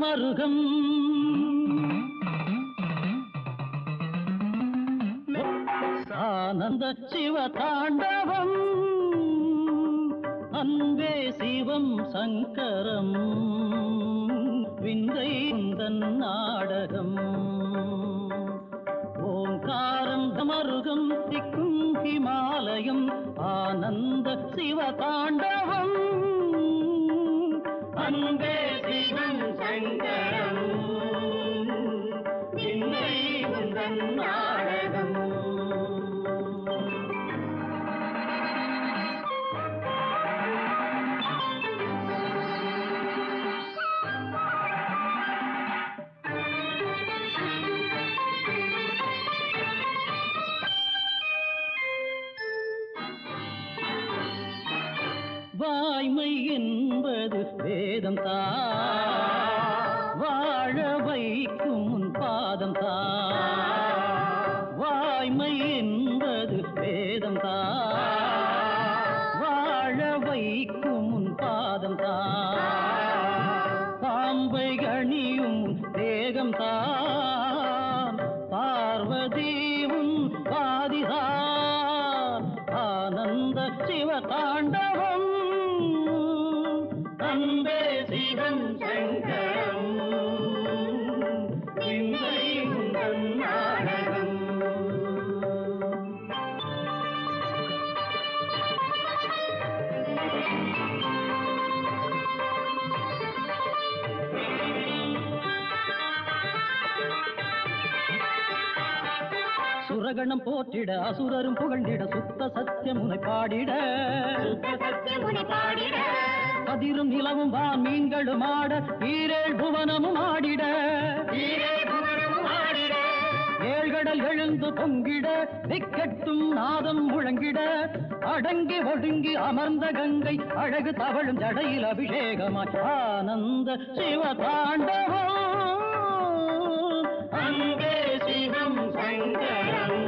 மருகம் ஆனந்த சிவ தாண்டவம் அன்பே சிவம் சங்கரம் விந்தை உந்தன் நாடகம் ஓங்காரம் மருகம் திக்கும் ஹிமாலயம் ஆனந்த சிவ தாண்டவம் அன்பே சிவம் சங்கரம் விந்தை உந்தன் நாடகம் வாய்மை என்பது வேதம் தா வாழ வைக்கும் உன் பாதம் தா வாய்மை என்பது வேதம் தா வாழ வைக்கும் உன் பாதம் தா பாம்பை கணியும் தேகம் தான் பார்வதியும் பாதிதான் ஆனந்த சிவ தாண்டவம் அன்பே சிவம் சங்கரம் விந்தை உந்தன் நாடகம் சுரகணம் போற்றிட அசுரரும் புகழ்ந்திட சுத்த சத்தியமுனை பாடிட அதிரும் நிலவும் வான் மீன்களும் ஆட ஈரேழ் புவனமும் ஆடிட ஏழ்கடல் எழுந்து பொங்கிட திக்கட்டும் நாதம் முழங்கிட அடங்கி ஒடுங்கி அமர்ந்த கங்கை அழகு தவழும் ஜடையில் அபிஷேகமாய் ஆனந்த சிவ தாண்டவம் அன்பே சிவம் சங்கரம்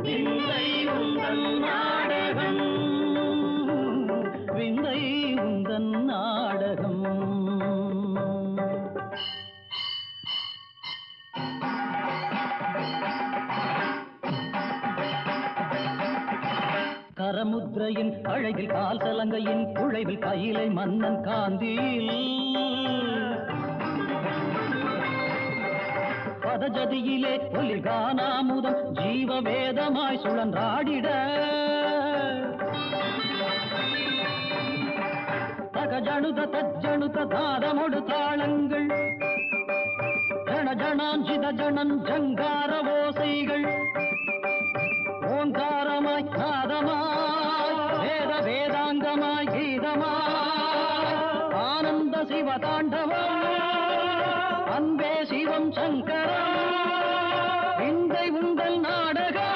விந்தை உந்தன் நாடகம் விந்தை உந்தன் நாடகம் கரமுத்ரையின் அழகில் கால் சலங்கையின் குழைவில் கையிலை மன்னன் காந்தியில் பதஜதியிலே ஒலிகானாமுதம் ஜீவ வேதமாய் சுழன்றாடிட தகஜணுத தஜ்ஜணுத தாரமொடு தாளங்கள் ஜன ஜனாஞ்சித ஜனன் ஜங்கார ஓசைகள் ஓங்காரமாய் நாதமாய் வேத வேதாங்கமாய் கீதமாய் ஆனந்த சிவ தாண்டவம் அன்பே சிவம் சங்கரம் விந்தை உந்தல் நாடகம்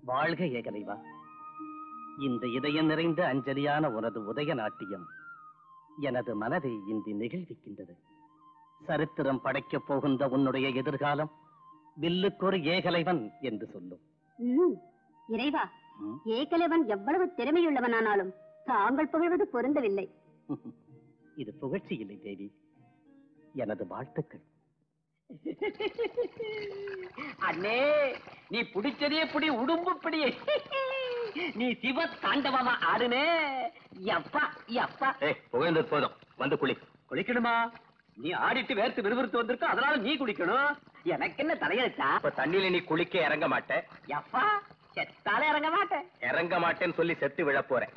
வாழ்க ஏகலைவா. இந்த இதயம் நிறைந்த அஞ்சலியான உனது உதய நாட்டியம் எனது மனதை இன்று நெகிழ்விக்கின்றது. சரித்திரம் படைக்கப் போகின்ற உன்னுடைய எதிர்காலம் வில்லுக்கொரு ஏகலைவன் என்று சொல்லும். இறைவா, ஏகலைவன் எவ்வளவு திறமையுள்ளவனானாலும் தாங்கள் புகழ்வது பொருந்தவில்லை. இது புகழ்ச்சி இல்லை தேவி, எனது வாழ்த்துக்கள். அண்ணே, நீ பிடிச்சதே பிடி, உடும்பு பிடி. நீ சிவ தாண்டவமா ஆடுனே. எப்பா எப்பா. புகழ்ந்தது போதும், வந்து குளி. குளிக்கணுமா? நீ ஆடிட்டு வேர்த்து விறுவிறுத்து வந்திருக்க, அதனால நீ குளிக்கணும். எனக்கு என்ன தலையெழுத்தா? இப்ப தண்ணியில நீ குளிக்க இறங்க மாட்ட. எப்பா, செத்தால இறங்க மாட்டேன். இறங்க மாட்டேன்னு சொல்லி செத்து விழ போறேன்.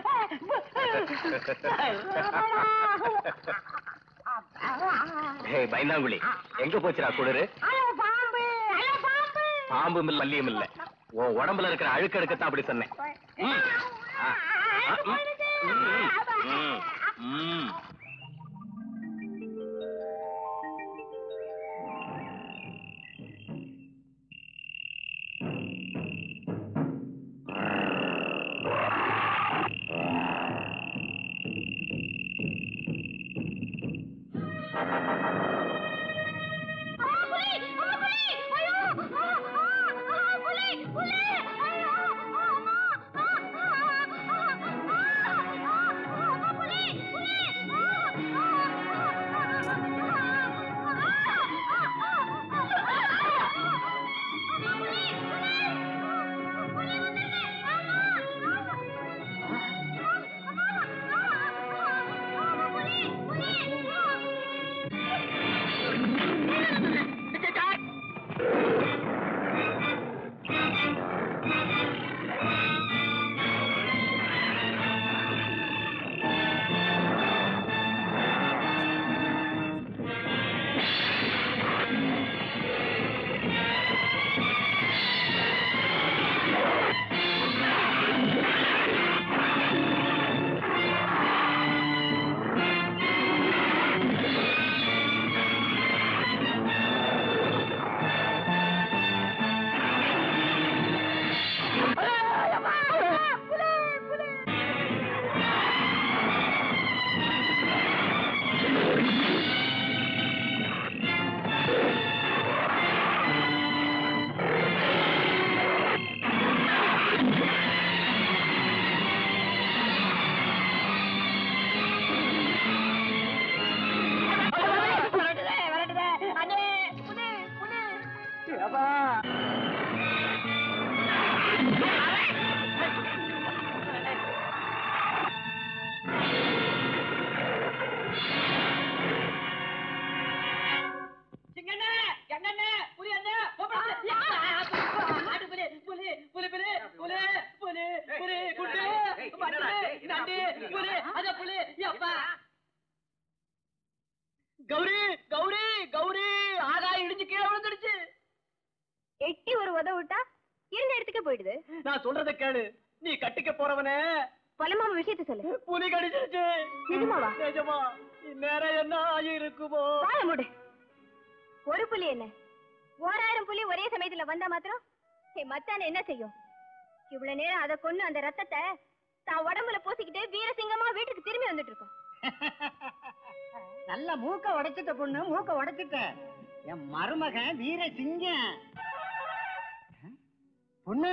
பயந்தாங்குழி, எங்க போச்சுடா குளிரு? பாம்பும் இல்ல மல்லியும் இல்ல, உன் உடம்புல இருக்கிற அழுக்கடுக்கத்தான் அப்படி சொன்னேன். கௌரி கௌரி கௌரி, ஆகாய இடிஞ்சு கீழே விழுந்துடுச்சு. எட்டி ஒரு உதவு விட்டா இருந்த இடத்துக்கே போயிடுது. நான் சொல்றத கேளு, நீ கட்டிக்க போறவனே பலமாம விஷயத்த சொல்லு. புலி கடிச்சிருச்சு. நிஜமாவா? நிஜமா. இந்நேரம் என்ன ஆகிருக்குமோ? வாழ மூடு. ஒரு புலி என்ன, 1000 புலி ஒரே சமயத்துல வந்தா மாத்திரம் மத்தான என்ன செய்யும்? இவ்வளவு நேரம் அதை கொண்டு அந்த ரத்தத்தை தான் உடம்புல பூசிக்கிட்டு வீரசிங்கமா வீட்டுக்கு திரும்பி வந்துட்டு இருக்கோம். நல்ல மூக்க உடைச்சிட்ட பொண்ணு, மூக்க உடைச்சிட்ட. என் மருமகன் வீரசிங்கம். பொண்ணு,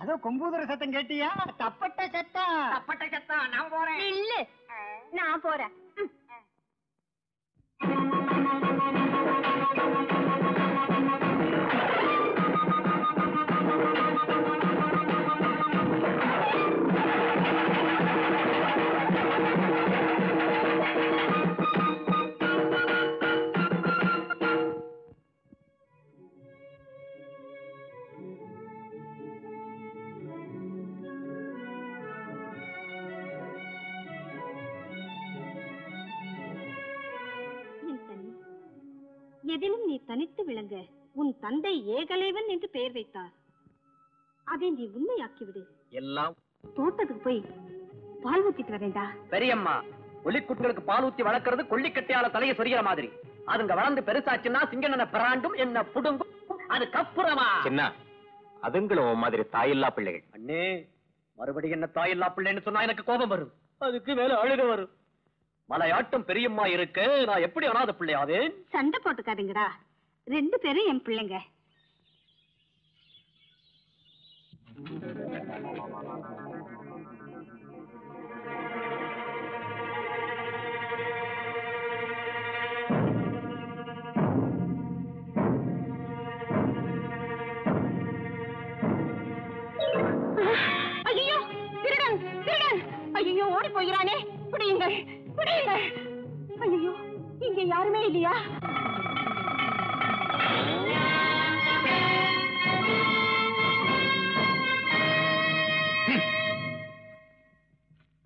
அதோ கொம்பூதுற சத்தம் கேட்டியா? தப்பட்ட சத்தம். தப்பட்ட சத்தம். நான் போறேன். இல்ல, நான் போறேன். எதிலும் நீ தனித்து விளங்க உன் தந்தை ஏகலைவன் என்று பெயர் வைத்தார். அதை நீ உண்மையாக்கிவிடு. எல்லாம் தோட்டத்துக்கு போய் பால் ஊத்திட்டு வரேன்டா. பெரியம்மா, ஒலிக்குட்டிகளுக்கு பால் ஊத்தி வளர்க்கறது கொள்ளிக்கட்டையால தலையை சொரிகிற மாதிரி. அதுங்க வளர்ந்து பெருசாச்சுன்னா சிங்கன பிராண்டும் என்ன புடுங்கும். அது கப்புறமா சின்ன அதுங்களும் மாதிரி தாயில்லா பிள்ளைகள். அண்ணே, மறுபடியும் என்ன தாயில்லா பிள்ளைன்னு சொன்னா எனக்கு கோபம் வரும். அதுக்கு மேல அழுக வரும். மலையாட்டம் பெரியம்மா இருக்கு, நான் எப்படி அனாத பிள்ளையாவே? சண்டை போட்டுக்காதுங்கடா, 2 பேரும் என் பிள்ளைங்க. ஐயோ திருடன் திருடன் ஐயோ ஓடி போகிறானே பிடியுங்கள் பிடியுங்கள் ஐயோ இங்க யாருமே இல்லையா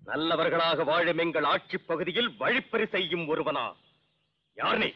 நல்லவர்களாக வாழும் எங்கள் ஆட்சி பகுதியில் வழிப்பறி செய்யும் ஒருவனா? யார் நீ?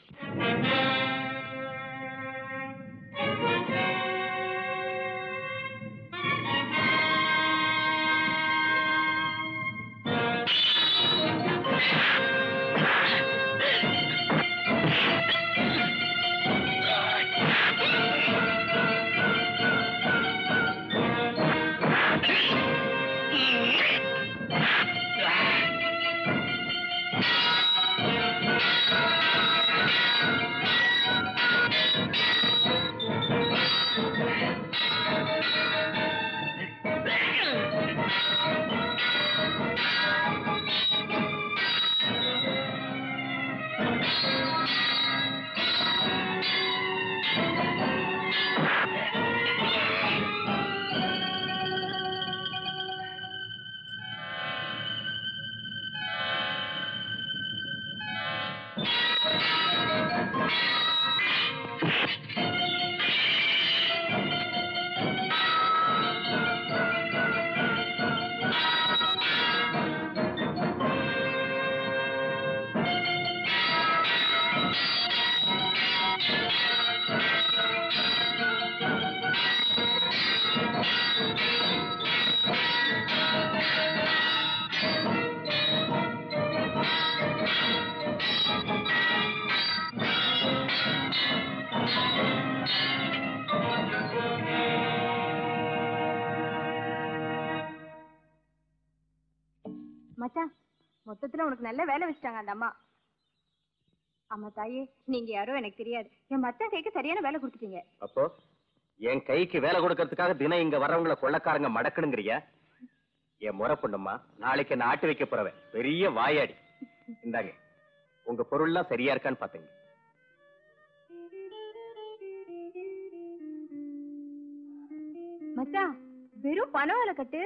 மச்சான் மொத்தத்துல உனக்கு நல்ல வேலை வச்சுட்டாங்க அந்த அம்மா. அம்மா தாயே, நீங்க யாரோ எனக்கு தெரியாது. என் மச்சான் கைக்கு சரியான வேலை கொடுத்துட்டீங்க. அப்போ என் கைக்கு வேலை கொடுக்கறதுக்காக தினம் இங்க வர்றவங்கள கொள்ளக்காரங்க மடக்கணுங்கிறியா? என் முறை பொண்ணுமா, நாளைக்கு என்ன ஆட்டு வைக்க போறவன் பெரிய வாயாடி. இந்தாங்க, உங்க பொருள்லாம் சரியா இருக்கான்னு பாத்துங்க. மச்சான் வெறும் பணம் வேலை கட்டு.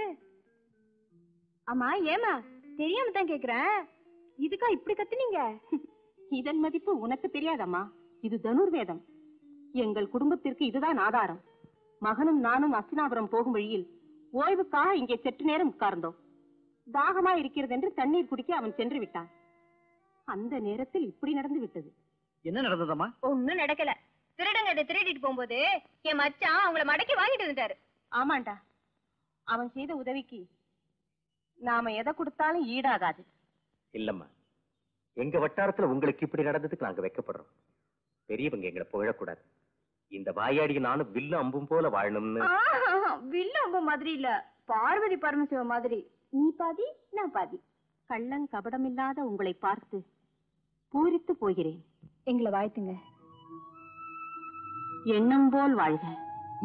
அம்மா ஏமா தெரியாம தான் கேக்குறேன், இதுக்கா இப்படி கத்துனீங்க? இதன் மதிப்பு உனக்கு தெரியாதம்மா. இது தனுர்வேதம். எங்கள் குடும்பத்திற்கு இதுதான் ஆதாரம். மகனும் நானும் அஸ்தினாபுரம் போகும் வழியில் ஓய்வுக்காக இங்கே சற்று நேரம் உட்கார்ந்தோம். தாகமா இருக்கிறது என்று தண்ணீர் குடிக்க அவன் சென்று விட்டான். அந்த நேரத்தில் இப்படி நடந்து விட்டது. என்ன நடந்ததம்மா? ஒண்ணும் நடக்கல. திருடங்க இதை திருடிட்டு போகும்போது என் மச்சான் அவங்கள மடக்கி வாங்கிட்டு இருந்தாரு. ஆமாண்டா, அவன் செய்த உதவிக்கு நாம எதை கொடுத்தாலும் ஈடாகாது. இல்லம்மா, எங்க வட்டாரத்துல உங்களுக்கு இப்படி நடந்ததுக்கு நாங்க வைக்கப்படுறோம். பெரியவங்க எங்களை புகழக்கூடாது. இந்த வாயாடி நானும் வில்லு அம்பும் போல வாழணும்னு. வில்லு அம்பு மாதிரி இல்ல, பார்வதி பரமசிவ மாதிரி. நீ பாதி நான் பாதி. கள்ளம் கபடமில்லாத உங்களை பார்த்து பூரித்து போகிறேன். எங்களை வாழ்த்துங்க. எண்ணம் போல் வாழ்க.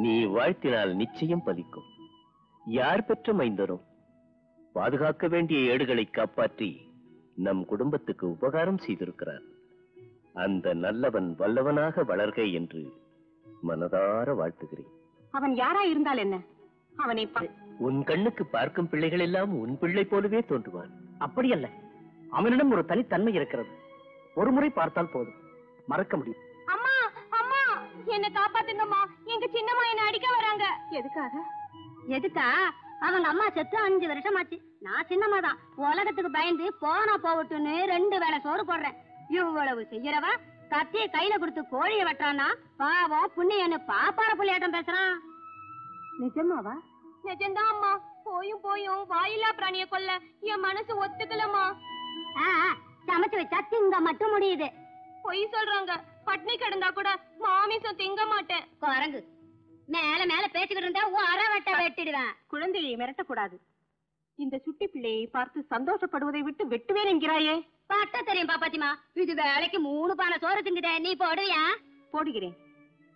நீ வாழ்த்தினால் நிச்சயம் பலிக்கும். யார் பெற்ற மைந்தரும் பாதுகாக்க வேண்டிய ஏடுகளை காப்பாற்றி நம் குடும்பத்துக்கு உபகாரம் செய்திருக்கிறார். அந்த நல்லவன் வல்லவனாக வளர்க என்று மனதார வாழ்த்துகிறேன். அவன் யாரா இருந்தால் என்ன? அவனை உன் கண்ணுக்கு பார்க்கும் பிள்ளைகள் எல்லாம் உன் பிள்ளை போலவே தோன்றுவான். அப்படி அல்ல, அவனிடம் ஒரு தனித்தன்மை இருக்கிறது. ஒரு முறை பார்த்தால் போதும், மறக்க முடியும். அம்மா அம்மா என்ன காப்பாத்துங்கம்மா, எங்க சின்னம்மா என்ன அடிக்க வராங்க. எதுக்காக? எதுக்கா? அவங்க அம்மா செத்து 5 வருஷம் ஆச்சு. நான் சின்னம்மா தான். உலகத்துக்கு பயந்து போனா போகட்டும்னு 2 வேளை சோறு போடுறேன். இவ்வளவு செய்யறவ கத்திய கையில கொடுத்து கோழிய வெட்டுறானா? பாவம் புண்ணியன்னு பாப்பார புள்ளியாட்டம் பேசுறான். நிஜமாவா? நிஜம்தான் அம்மா. போயும் போயும் வாயில்லா பிராணிய கொல்ல என் மனசு ஒத்துக்கலம்மா. சமைச்சு வச்சா திங்க மட்டும் முடியுது. பொய் சொல்றாங்க. பட்னி கிடந்தா கூட மாமிசம் திங்க மாட்டேன். குரங்கு மேல மேல பேசிக்கிட்டு இருந்தா அறவட்ட வெட்டிடுவேன். குழந்தையை மிரட்டக்கூடாது. இந்த சுட்டி பிள்ளையை பார்த்து சந்தோஷப்படுவதை விட்டு வெட்டுவேன் என்கிறாயே. பட்ட தெரியும் பாப்பாத்திமா. இது வேலைக்கு 3 பானை சோறு திங்குதே, நீ போடுவியா? போடுகிறேன்.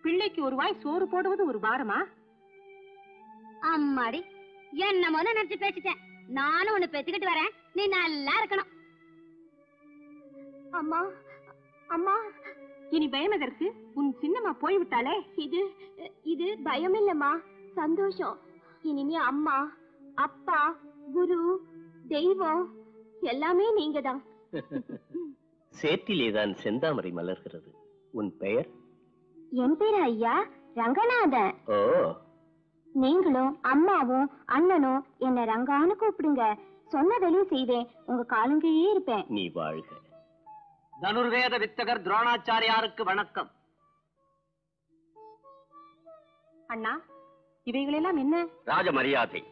பிள்ளைக்கு ஒரு வாய் சோறு போடுவது ஒரு பாரமா? அம்மாடி, என்னமோ நினைச்சு பேசிட்டேன். நானும் உன்னை பெத்துக்கிட்டு வரேன், நீ நல்லா இருக்கணும். அம்மா அம்மா, இனி பயம் எதற்கு? உன் சின்னம்மா போய்விட்டாளே. இது பயம் இல்லம்மா, சந்தோஷம். இனிமே அம்மா, அப்பா, குரு, தெய்வம் எல்லாமே நீங்கதான். சேற்றிலேதான் செந்தாமரை மலர்கிறது. உன் பெயர்? என் பேரு ஐயா ரங்கநாதன். ஓ, நீங்களும் அம்மாவும் அண்ணனும் என்ன ரங்கான்னு கூப்பிடுங்க. சொன்ன வேலையும் செய்வேன், உங்க காலங்கீழே இருப்பேன். நீ வாழ்க. தனுர்வேத வித்தகர் துரோணாச்சாரியாருக்கு வணக்கம். அண்ணா, இவைகளெல்லாம் என்ன? ராஜ மரியாதை.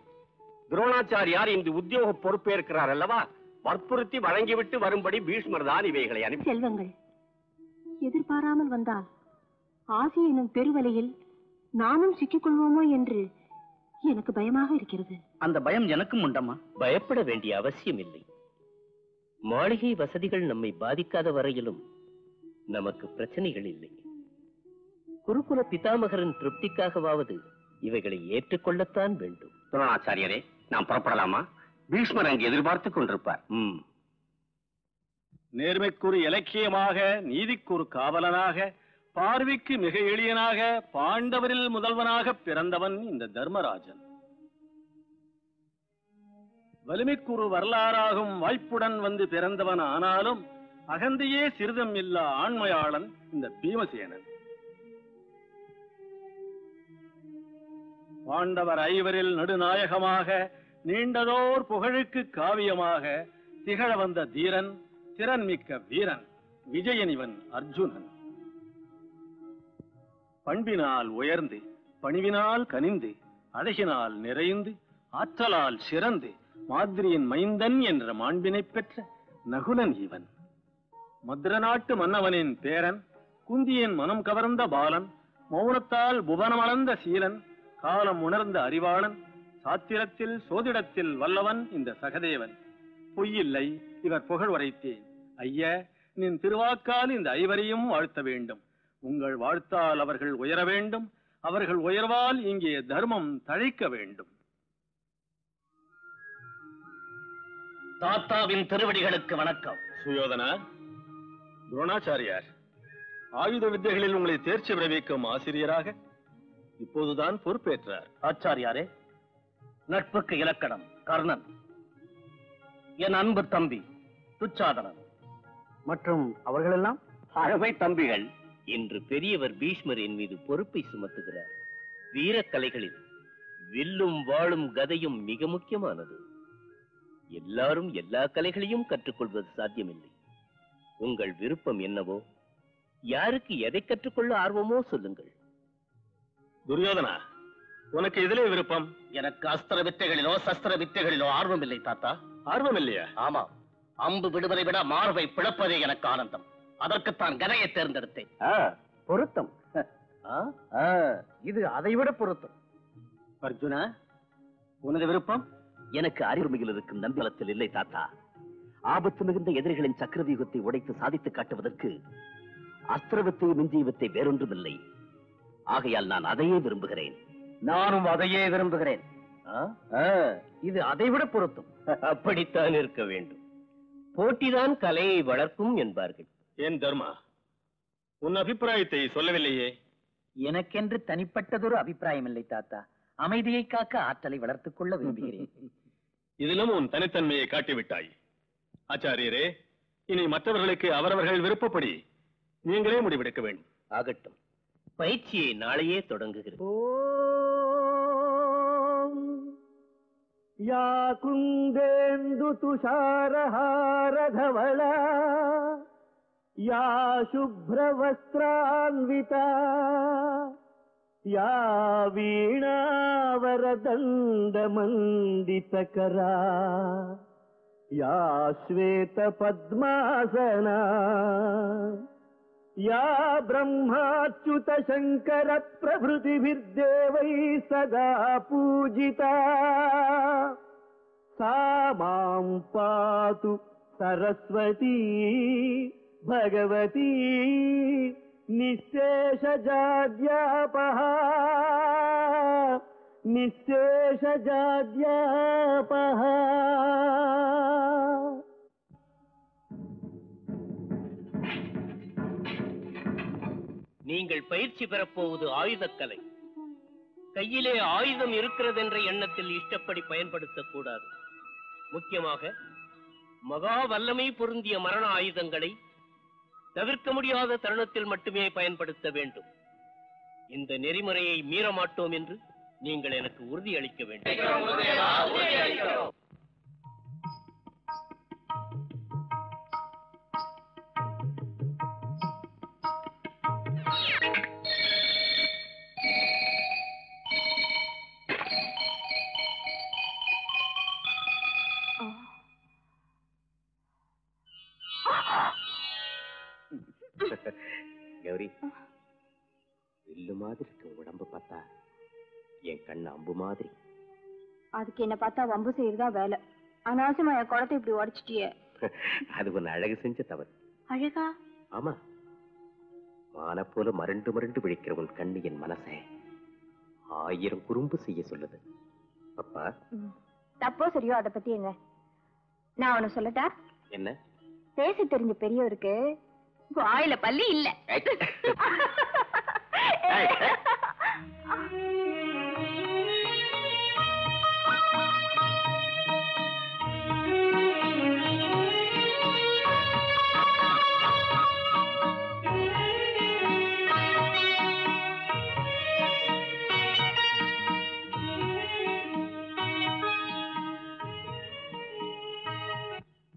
துரோணாச்சாரியார் இந்த உத்தியோக பொறுப்பேற்கிறார் அல்லவா, வற்புறுத்தி வழங்கிவிட்டு வரும்படி பீஷ்மர் தான் இவைகளை அனுப்பி. செல்வங்கள் எதிர்பாராமல் வந்தால் ஆசி எனும் பெருவலையில் நாமும் சிக்கிக்கொள்வோமோ என்று எனக்கு பயமாக இருக்கிறது. அந்த பயம் எனக்கும் உண்டம்மா. பயப்பட வேண்டிய அவசியம் இல்லை. மாளிகை வசதிகள் நம்மை பாதிக்காத வரையிலும் நமக்கு பிரச்சனைகள் இல்லை. குருகுல பிதாமகரின் திருப்திக்காகவாவது இவைகளை ஏற்றுக்கொள்ளத்தான் வேண்டும். துரோணாச்சாரியரே, நாம் புறப்படலாமா? பீஷ்மர் அங்கு எதிர்பார்த்துக் கொண்டிருப்பார். நேர்மைக்குறு இலக்கியமாக, நீதிக்குறு காவலனாக, பார்வைக்கு மிக எளியனாக, பாண்டவரில் முதல்வனாக பிறந்தவன் இந்த தர்மராஜன். வலிமைக்குறு வரலாறாகும் வாய்ப்புடன் வந்து பிறந்தவன் ஆனாலும் அகந்தையே சிறிதும் இல்லா ஆண்மையாளன் இந்த பீமசேனன். பாண்டவர் ஐவரில் நடுநாயகமாக, நீண்டதோர் புகழுக்கு காவியமாக திகழ வந்த தீரன், திறன்மிக்க வீரன், விஜயன் இவன் அர்ஜுனன். பண்பினால் உயர்ந்து, பணிவினால் கனிந்து, அழகினால் நிறைந்து, ஆற்றலால் சிறந்து, மாதிரியின் மைந்தன் என்ற மாண்பினை பெற்ற நகுலன் இவன். மதுர நாட்டு மன்னவனின் பேரன், குந்தியின் மனம் கவர்ந்த பாலன், மௌனத்தால் புவனமளந்த சீலன், காலம் உணர்ந்த அறிவாளன், சாத்திரத்தில் சோதிடத்தில் வல்லவன் இந்த சகதேவன். பொய்யில்லை இவர் புகழ் உரைத்தேன். ஐய, நின் திருவாக்கால் இந்த ஐவரையும் வாழ்த்த வேண்டும். உங்கள் வாழ்த்தால் அவர்கள் உயர வேண்டும், அவர்கள் உயர்வால் இங்கே தர்மம் தழைக்க வேண்டும். தாத்தாவின் திருவடிகளுக்கு வணக்கம். சுயோதனா, துரோணாச்சாரியார் ஆயுத வித்தைகளில் உங்களை தேர்ச்சி விளைவிக்கும் ஆசிரியராக இப்போதுதான் பொறுப்பேற்றார். ஆச்சாரியாரே, நட்புக்கு இலக்கணம் கர்ணன், என் அன்பு தம்பி துச்சாதனன் மற்றும் அவர்களெல்லாம் அழமை தம்பிகள். இன்று பெரியவர் பீஷ்மர் என் மீது பொறுப்பை சுமத்துகிறார். வீரக்கலைகளில் வில்லும் வாளும் கதையும் மிக முக்கியமானது. எல்லாரும் எல்லா கலைகளையும் கற்றுக்கொள்வது சாத்தியமில்லை. உங்கள் விருப்பம் என்னவோ, யாருக்கு எதை கற்றுக்கொள்ள ஆர்வமோ சொல்லுங்கள். துரியோதனா, உனக்கு எதிலே விருப்பம்? எனக்கு அஸ்திர வித்தைகளிலோ சஸ்திர வித்தைகளிலோ ஆர்வம் இல்லை தாத்தா. ஆர்வம் இல்லையா? ஆமா, அம்பு விடுவதை விட மார்பை பிளப்பதே எனக்கு ஆனந்தம். அதற்குத்தான் கதையை தேர்ந்தெடுத்தேன். பொருத்தம். இது அதைவிட பொருத்தம். அர்ஜுனா, உனது விருப்பம்? எனக்கு அறிவுமையில் இருக்கும் நம்பிலத்தில் இல்லை தாத்தா. ஆபத்து மிகுந்த எதிரிகளின் சக்கரவியூகத்தை உடைத்து சாதித்து காட்டுவதற்கு அஸ்திரவித்தை மிஞ்சியவத்தை வேறொன்றுமில்லை. ஆகையால் நான் அதையே விரும்புகிறேன். நானும் அதையே விரும்புகிறேன். இது அதைவிட பொருத்தம். அப்படித்தான் இருக்க வேண்டும். போட்டிதான் கலையை வளர்க்கும் என்பார்கள். ஏன் தர்மா, உன் அபிப்பிராயத்தை சொல்லவில்லையே? எனக்கென்று தனிப்பட்டதொரு அபிப்பிராயம் இல்லை தாத்தா. அமைதியை காக்க ஆற்றலை வளர்த்துக் கொள்ள விரும்புகிறேன். இதிலும் உன் தனித்தன்மையை காட்டிவிட்டாய். ஆச்சாரியரே, இனி மற்றவர்களுக்கு அவரவர்கள் விருப்பப்படி நீங்களே முடிவெடுக்க வேண்டும். ஆகட்டும், பயிற்சியை நாளையே தொடங்குகிறேன். யா குந்தேந்து துஷாரஹாரதவளா யா சுப்ரவஸ்திரான்விதா யா வீணாவரதண்டமண்டிதகரா யா ஸ்வேத பத்மாசனா या ब्रह्माच्युत शंकर प्रभृतिभिर्देवैः सदा पूजिता सा मां पातु सरस्वती भगवती निःशेषजाड्यापहा நிசேஷ ஜாத்யாபஹ. நீங்கள் பயிற்சி பெறப்போவது ஆயுதக்கலை. கையிலே ஆயுதம் இருக்கிறது என்ற எண்ணத்தில் இஷ்டப்படி பயன்படுத்தக்கூடாது. முக்கியமாக மகா வல்லமை பொருந்திய மரண ஆயுதங்களை தவிர்க்க முடியாத தருணத்தில் மட்டுமே பயன்படுத்த வேண்டும். இந்த நெறிமுறையை மீற மாட்டோம் என்று நீங்கள் எனக்கு உறுதியளிக்க வேண்டும். கௌரி, வில்லு மாதிரி இருக்க உடம்பு பார்த்தா என் கண்ணு அம்பு மாதிரி. அதுக்கு என்ன பார்த்தா வம்பு செய்யறதா வேலை. அனாவசியமா என் குளத்தை இப்படி உடைச்சிட்டியே. அது ஒன்னு அழகு செஞ்ச தவறு. அழகா? ஆமா, மான போல மரண்டு மரண்டு விழிக்கிற உன் கண்ணு என் மனசை 1000 குறும்பு செய்ய சொல்லுது. அப்பா, தப்போ சரியோ அதை பத்தி என்ன, நான் ஒண்ணு சொல்லட்டா? என்ன? பேசி தெரிஞ்ச பெரியவருக்கு வாயில பல்லு இல்ல.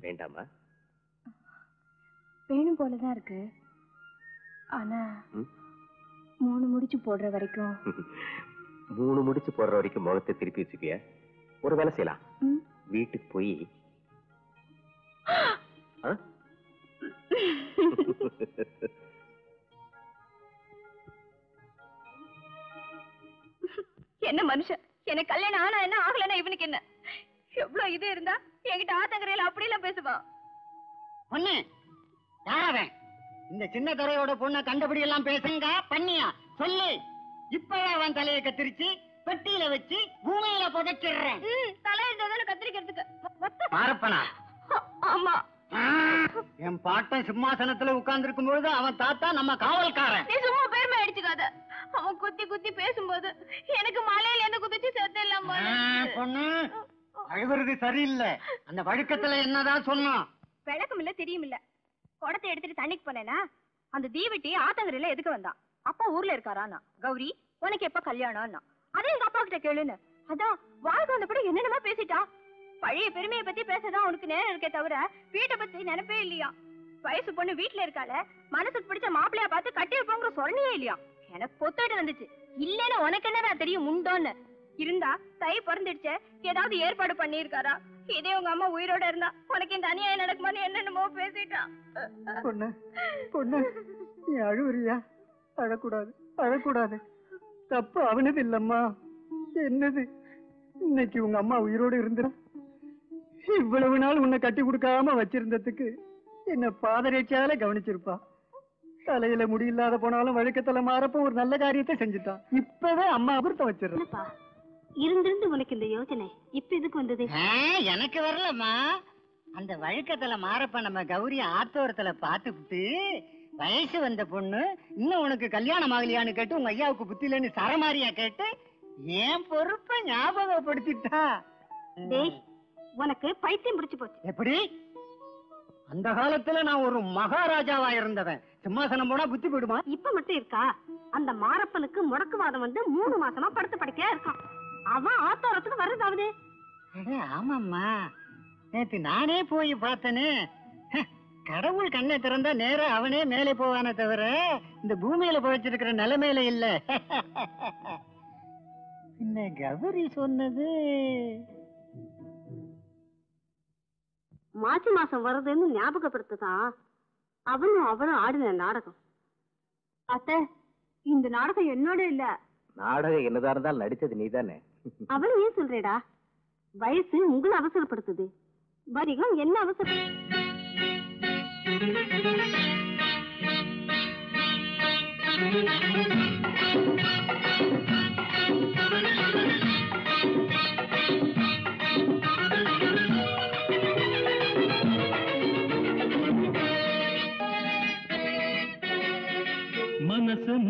வேண்டாமா? வேணும் போலதான் இருக்கு. ஆனா 3 முடிச்சு போடுற வரைக்கும் 3 முடிச்சு போடுற வரைக்கும் முகத்தை திருப்பி வச்சுக்கிய. ஒரு வேலை செய்யலாம். வீட்டுக்கு போய் என்ன மனுஷன், எனக்கு கல்யாணம் ஆனா என்ன ஆகலன்னா இவனுக்கு என்ன? எவ்வளவு இது இருந்தா என்கிட்ட ஆத்தங்கரையில அப்படி எல்லாம் பேசுவான். பொண்ணு யாரவன்? இந்த சின்ன துறையோட பொண்ணை கண்டபடி எல்லாம் பேசுங்க. பண்ணியா சொல்லு. இப்பவே அவன் தலையை கத்திரிச்சு பெட்டியில வச்சு பூமியில புதைச்சிடுறேன். தலையில கத்திரிக்கிறதுக்கு மாரப்பனா? ஆமா. என் பாட்டன் சிம்மாசனத்துல உட்கார்ந்து இருக்கும் பொழுது அவன் தாத்தா நம்ம காவல்காரன். நீ சும்மா பெருமை அடிச்சுக்காத. அவன் குத்தி குத்தி பேசும்போது எனக்கு மலையில இருந்து குதிச்சு செத்தெல்லாம் பொண்ணு அழுகுறது சரியில்லை. அந்த வழுக்கத்துல என்னதான் சொன்னான்? விளக்கம் இல்ல தெரியும் இல்ல. குடத்தை எடுத்துட்டு தண்ணிக்கு போனேனா அந்த தீவட்டி ஆத்தங்கரையில எதுக்கு வந்தான்? அப்பா ஊர்ல இருக்காரான்னா. கௌரி உனக்கு எப்ப கல்யாணம்னா அதே எங்க அப்பா கிட்ட கேளுன்னு. அதான் வாழ்க்கை வந்தபடி என்னென்னமா பேசிட்டான். பழைய பெருமையை பத்தி பேசதான் உனக்கு நேரம் இருக்கே தவிர வீட்டை பத்தி நினைப்பே இல்லையா. வயசு பொண்ணு வீட்டுல இருக்கால, மனசுக்கு பிடிச்ச மாப்பிள்ளையா பார்த்து கட்டி வைப்பாங்கிற சொன்னியே இல்லையா. எனக்கு பொத்தாட்டு வந்துச்சு. இல்லன்னு உனக்கு என்னதான் தெரியும் முண்டோன்னு. இருந்தா தை பிறந்துடுச்ச ஏதாவது ஏற்பாடு பண்ணிருக்காரா? இதே உங்க அம்மா உயிரோட இருந்தா உனக்கு இந்த அநியாயம் நடக்குமான்னு என்னென்னமோ பேசிட்டான். பொண்ணு பொண்ணு நீ அழுவுறியா? அழக்கூடாது அழக்கூடாது. தப்பு அவனது இல்லம்மா, என்னது? இன்னைக்கு உங்க அம்மா உயிரோடு இருந்துடா. இவ்வளவு நாள் உன்னை கட்டி கொடுக்காம வச்சிருந்ததுக்கு என்ன பாதரட்சியால கவனிச்சிருப்பா. தலையில முடியில்லாத போனாலும் வழக்கத்துல மாறப்ப ஒரு நல்ல காரியத்தை செஞ்சுட்டான். இப்பவே அம்மா அபுர்த்தம் வச்சிடறா. இருந்திருந்து உனக்கு இந்த யோசனை இப்ப எதுக்கு வந்தது? எனக்கு வரலம்மா. அந்த வழக்கத்துல மாறப்ப நம்ம கௌரி ஆத்தோரத்துல பாத்துக்கிட்டு வயசு வந்த பொண்ணு இன்னும் உனக்கு கல்யாணம் ஆகலையான்னு கேட்டு உங்க ஐயாவுக்கு புத்திலன்னு சரமாரியா கேட்டு ஏன் பொறுப்பை ஞாபகப்படுத்திட்டா. உனக்கு பைத்தியம் பிடிச்சு போச்சு. எப்படி? அந்த காலத்துல நான் ஒரு மகாராஜாவா இருந்தவன். சிம்மாசனம் போனா புத்தி போயிடுமா? இப்ப மட்டும் இருக்கா? அந்த மாரப்பனுக்கு முடக்குவாதம் வந்து 3 மாசமா படுத்து படுக்கையா இருக்கான். அவன் ஆத்தோரத்துக்கு வர்றதாவது. ஆமாம்மா, நேத்து நானே போய் பார்த்தனே. கடவுள் கண்ணை திறந்தா நேரா அவனே மேலே போவானே தவிர இந்த பூமியில போயிச்சிருக்கிற நிலைமையில இல்ல. என்ன கௌரி சொன்னது? மாசி மாசம் வருதுன்னு ஞாபகப்படுத்துதான் அவனும் ஆடின நாடகம். அத்தை, இந்த நாடகம் என்னோட இல்ல. நாடகம் என்னதா இருந்தாலும் நடிச்சது நீதானே. அவன் ஏன் சொல்றேடா? வயசு உங்களை அவசரப்படுத்துது. வரிகம் என்ன அவசரம்?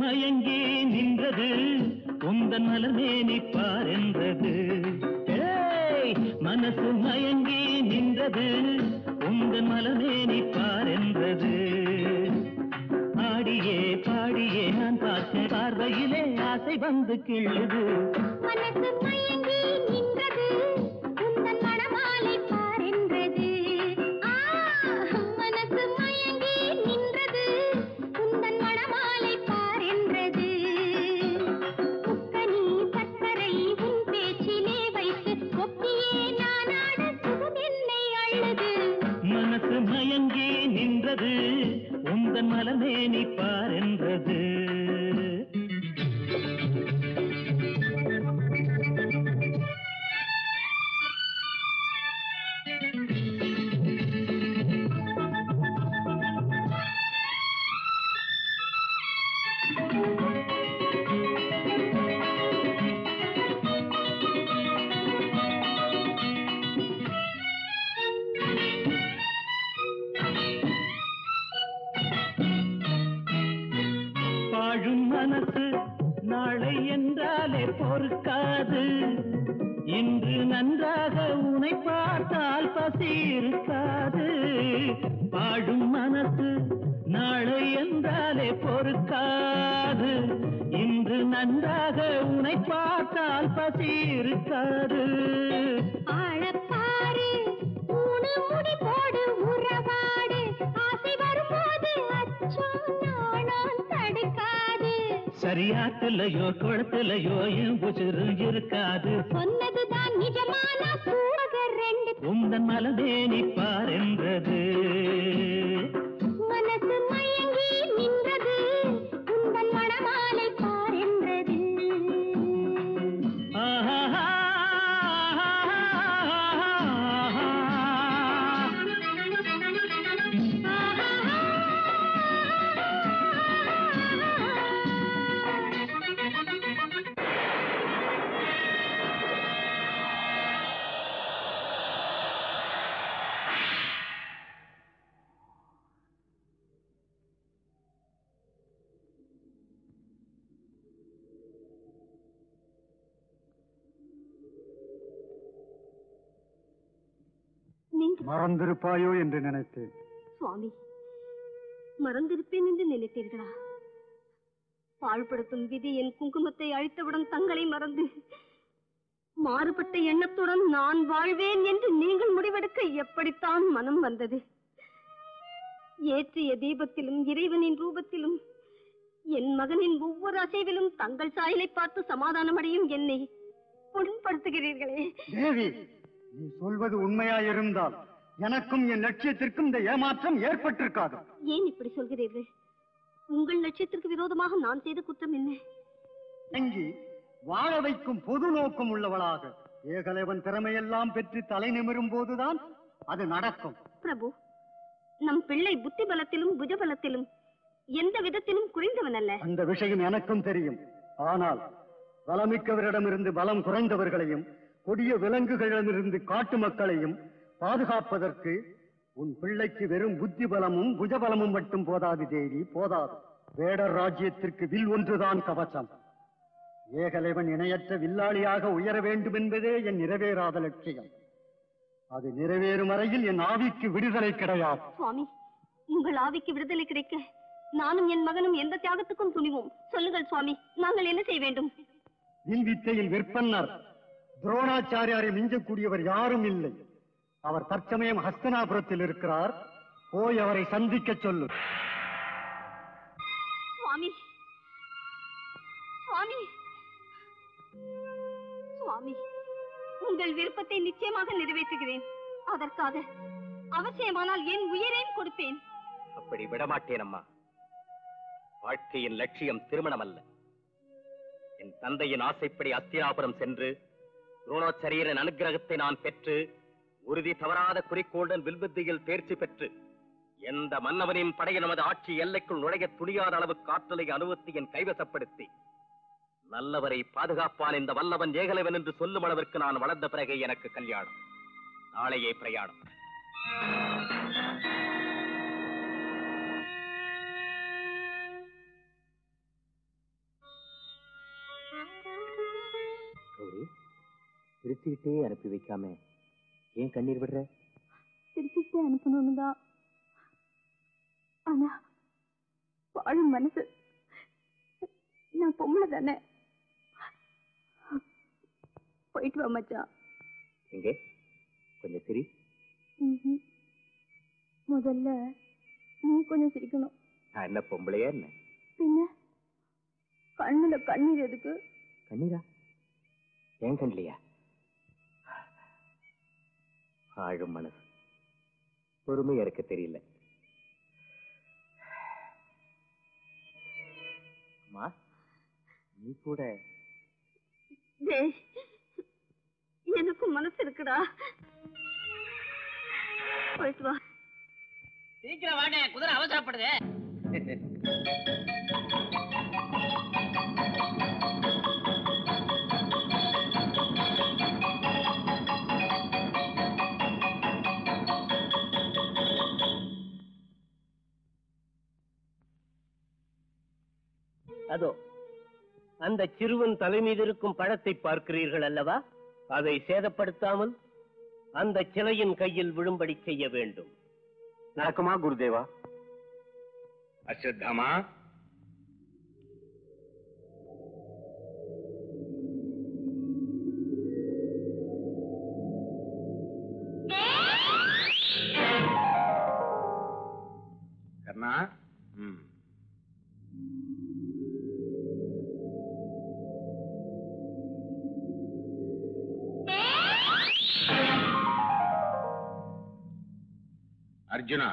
மயங்கி நின்றது உந்தன் மலர்மேனி பார் என்றது. மனசு மயங்கி நின்றது உந்தன் மலர்மேனி பார் என்றது. ஆடியே பாடியே நான் பார்த்த பார்வையிலே ஆசை வந்து கிள்ளுது. மனசு மயங்கி நின்றது உந்தன் மணமாலை பார் என்றது. மனசு மயங்கி நின்றது உந்தன் மணமாலை பார் என்றது. முக்கனி சர்க்கரை உன் பேச்சிலே வைத்து கொப்பியே நானாட சுகமென்னை அழுது. மனசு மயங்கி நின்றது உந்தன் மலர்மேனி பார் என்றது. வாழும் மனசு நாளை என்றாலே பொறுக்காது. இன்று நன்றாக உன்னை பார்த்தால் பசி இருக்காது. வாழும் மனசு நாளை என்றாலே பொறுக்காது. இன்று நன்றாக உன்னை பார்த்தால் பசி இருக்காது. ஆழப்பாரு மூணு முடி போடு உறவாடு. ஆசை வரும்போது அச்சம் நாணம் தடுக்காது. சரியாத்துலையோ குளத்துலையோ என் புசுறு இருக்காது. சொன்னதுதான் நிஜமான சூழகர் ரெண்டு. உந்தன் மலர்மேனி பார் என்றது. மனசு மயங்கி நின்றது உந்தன் மணமாலை பார் என்றது. ஆஹா மறந்திருப்பாயோ என்று நினைத்தேன். சுவாமி, மறந்திருப்பேன் என்று நினைத்தீர்களா? பாழ்படுத்தும் விதி என் குங்குமத்தை அழித்தவுடன் தங்களை மறந்து மாறுபட்ட எண்ணத்துடன் நான் வாழ்வேன் என்று நீங்கள் முடிவெடுக்க எப்படித்தான் மனம் வந்தது? ஏற்றிய தீபத்திலும் இறைவனின் ரூபத்திலும் என் மகனின் ஒவ்வொரு அசைவிலும் தங்கள் சாயலை பார்த்து சமாதானம் அடையும் என்னை புண்படுத்துகிறீர்களே. தேவி, நீ சொல்வது உண்மையாயிருந்தால் எனக்கும் என் லட்சியத்திற்கும் இந்த ஏமாற்றம் ஏற்பட்டிருக்காது. ஏன் இப்படி சொல்கிறீர்கள்? உங்கள் லட்சியத்திற்கு விரோதமாக நான் செய்த குற்றம் என்ன? தங்கி வாழ வைக்கும் பொது நோக்கம் உள்ளவளாக ஏகலைவன் திறமையெல்லாம் பெற்று தலை நிமிரும் போதுதான் அது நடக்கும். பிரபு, நம் பிள்ளை புத்தி பலத்திலும் புஜபலத்திலும் எந்த விதத்திலும் குறைந்தவன் அல்ல. அந்த விஷயம் எனக்கும் தெரியும். ஆனால் பலமிக்கவரிடமிருந்து பலம் குறைந்தவர்களையும் கொடிய விலங்குகளிடமிருந்து காட்டு மக்களையும் பாதுகாப்பதற்கு உன் பிள்ளைக்கு வெறும் புத்தி பலமும் புஜபலமும் மட்டும் போதாது தேவி, போதாது. வேடர் ராஜ்யத்திற்கு வில் ஒன்றுதான் கவசம். ஏகலைவன் இணையற்ற வில்லாளியாக உயர வேண்டும் என்பதே என் நிறைவேறாத லட்சியம். அது நிறைவேறும் வரையில் என் ஆவிக்கு விடுதலை கிடையாது. சுவாமி, உங்கள் ஆவிக்கு விடுதலை கிடைக்க நானும் என் மகனும் எந்த தியாகத்துக்கும் துணிவோம். சொல்லுங்கள் சுவாமி, நாங்கள் என்ன செய்ய வேண்டும்? வில் வித்தையில் விற்பன்னர் துரோணாச்சாரியாரை மிஞ்சக்கூடியவர் யாரும் இல்லை. அவர் தற்சமயம் ஹஸ்தனாபுரத்தில் இருக்கிறார். போய் அவரை சந்திக்க சொல்லு. சுவாமி, சுவாமி, சுவாமி, உங்கள் விருப்பத்தை நிச்சயமாக நிறைவேற்றுகிறேன். அதற்காக அவசியமானால் என் உயிரையும் கொடுப்பேன். அப்படி விடமாட்டேன் அம்மா. வாழ்க்கையின் லட்சியம் திருமணம் அல்ல. என் தந்தையின் ஆசைப்படி அஸ்தினாபுரம் சென்று துரோணாச்சாரியரின் அனுகிரகத்தை நான் பெற்று உறுதி தவறாத குறிக்கோளுடன் வில்வித்தையில் தேர்ச்சி பெற்று எந்த மன்னவனின் படை நமது ஆட்சி எல்லைக்குள் நுழைய துணியாத அளவு காற்றலை அனுபவத்தை என் கைவசப்படுத்தி நல்லவரை பாதுகாப்பான் இந்த வல்லவன் ஏகலைவன் என்று சொல்லும் அளவிற்கு நான் வளர்ந்த பிறகு எனக்கு கல்யாணம். நாளையே பிரயாணம். சிரிச்சுக்கிட்டே அனுப்பி வைக்காம ஏன் கண்ணீர் விடுற? சிரிச்சுக்கிட்டே அனுப்பணும்னு தான். ஆனா வாழும் மனசு, நான் பொம்பளை தானே. போயிட்டு வா மச்சான். எங்கே கொஞ்சம் சிரி. முதல்ல நீ கொஞ்சம் சிரிக்கணும். நான் என்ன பொம்பளையா என்ன? பின்ன கண்ணுல கண்ணீர் எதுக்கு? கண்ணீரா? ஏன் கண்லையா? ஆழும் மனசு, பொறுமையா இருக்க தெரியல. அம்மா, நீ கூட எனக்கும் மனசு இருக்குடா. போயிட்டு வா. சீக்கிரம் வாடே, குதிரை அவசரப்படுது. அதோ அந்த சிறுவன் தலைமீது இருக்கும் பழத்தை பார்க்கிறீர்கள் அல்லவா? அதை சேதப்படுத்தாமல் அந்த சிலையின் கையில் விழும்படி செய்ய வேண்டும். நடக்குமா குருதேவா? அஸ்வத்தாமா, கர்ணா, அர்ஜுனா,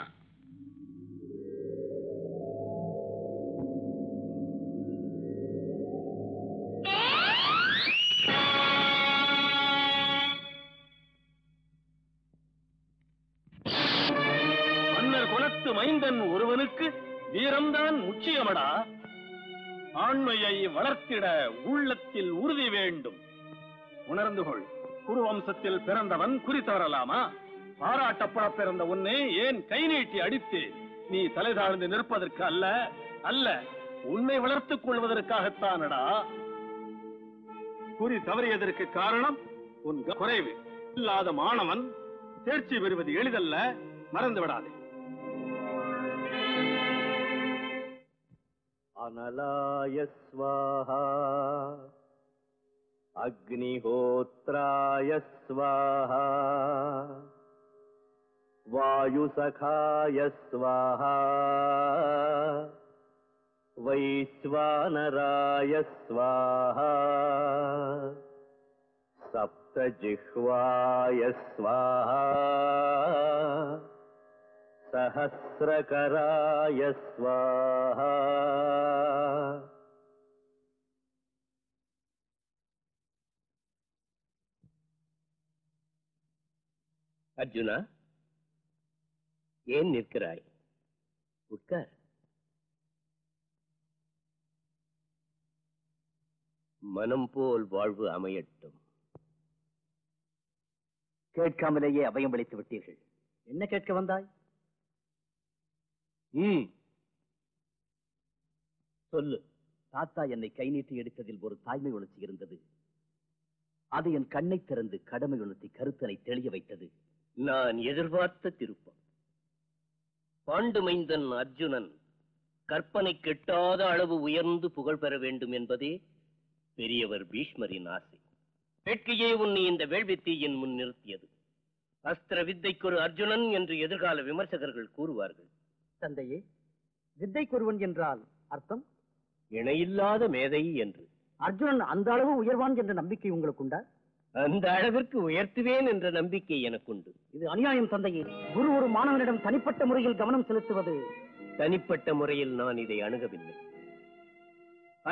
மன்னர் குலத்து மைந்தன் ஒருவனுக்கு வீரம்தான் முக்கியமடா. ஆண்மையை வளர்த்திட உள்ளத்தில் உறுதி வேண்டும். உணர்ந்து கொள். குருவம்சத்தில் பிறந்தவன் குறி தவறலாமா? பாராட்டப்பட பிறந்த உன்னை ஏன் கை நீட்டி அடித்து நீ தலை தாழ்ந்து நிற்பதற்கு அல்ல, அல்ல, உன்னை வளர்த்துக் கொள்வதற்காகத்தானடா. குறி தவறியதற்கு காரணம் உன் குறைவு. இல்லாத மாணவன் தேர்ச்சி பெறுவது எளிதல்ல, மறந்து விடாதே. அனலாய ஸ்வாஹா, அக்னிஹோத்ராய ஸ்வாஹா, வாயுசகாய ஸ்வாஹா, வைஸ்வானராய ஸ்வாஹா, சப்தஜிஹ்வாய ஸ்வாஹா, சஹஸ்ரகராய ஸ்வாஹா. அர்ஜுனா, ஏன் நிற்கிறாய்? உட்கார். மனம் போல் வாழ்வு அமையட்டும். கேட்காமலேயே அபயம் அளித்து விட்டீர்கள். என்ன கேட்க வந்தாய்? சொல்லு. தாத்தா என்னை கை நீட்டி எடுத்ததில் ஒரு தாய்மை உணர்ச்சி இருந்தது. அது என் கண்ணை திறந்து கடமை உணர்த்தி கருத்தனை தெளிய வைத்தது. நான் எதிர்பார்த்த திருப்பம். பாண்டு மைந்தன் அர்ஜுனன் கற்பனை கெட்டாத அளவு உயர்ந்து புகழ் பெற வேண்டும் என்பதே பெரியவர் பீஷ்மரின் ஆசை. வேட்கையே உன்னை இந்த வேள்வித்தீயின் முன் நிறுத்தியது. அஸ்திர வித்தைக்கு ஒரு அர்ஜுனன் என்று எதிர்கால விமர்சகர்கள் கூறுவார்கள். தந்தையே, வித்தைக்கொருவன் என்றால் அர்த்தம்? இணையில்லாத மேதை என்று. அர்ஜுனன் அந்த அளவு உயர்வான் என்ற நம்பிக்கை உங்களுக்கு உண்டா? அந்த அளவிற்கு உயர்த்துவேன் என்ற நம்பிக்கை எனக்குண்டு. இது அநியாயம் தந்தையே. குரு ஒரு மாணவனிடம் தனிப்பட்ட முறையில் கவனம் செலுத்துவது. தனிப்பட்ட முறையில் நான் இதை அணுகவில்லை.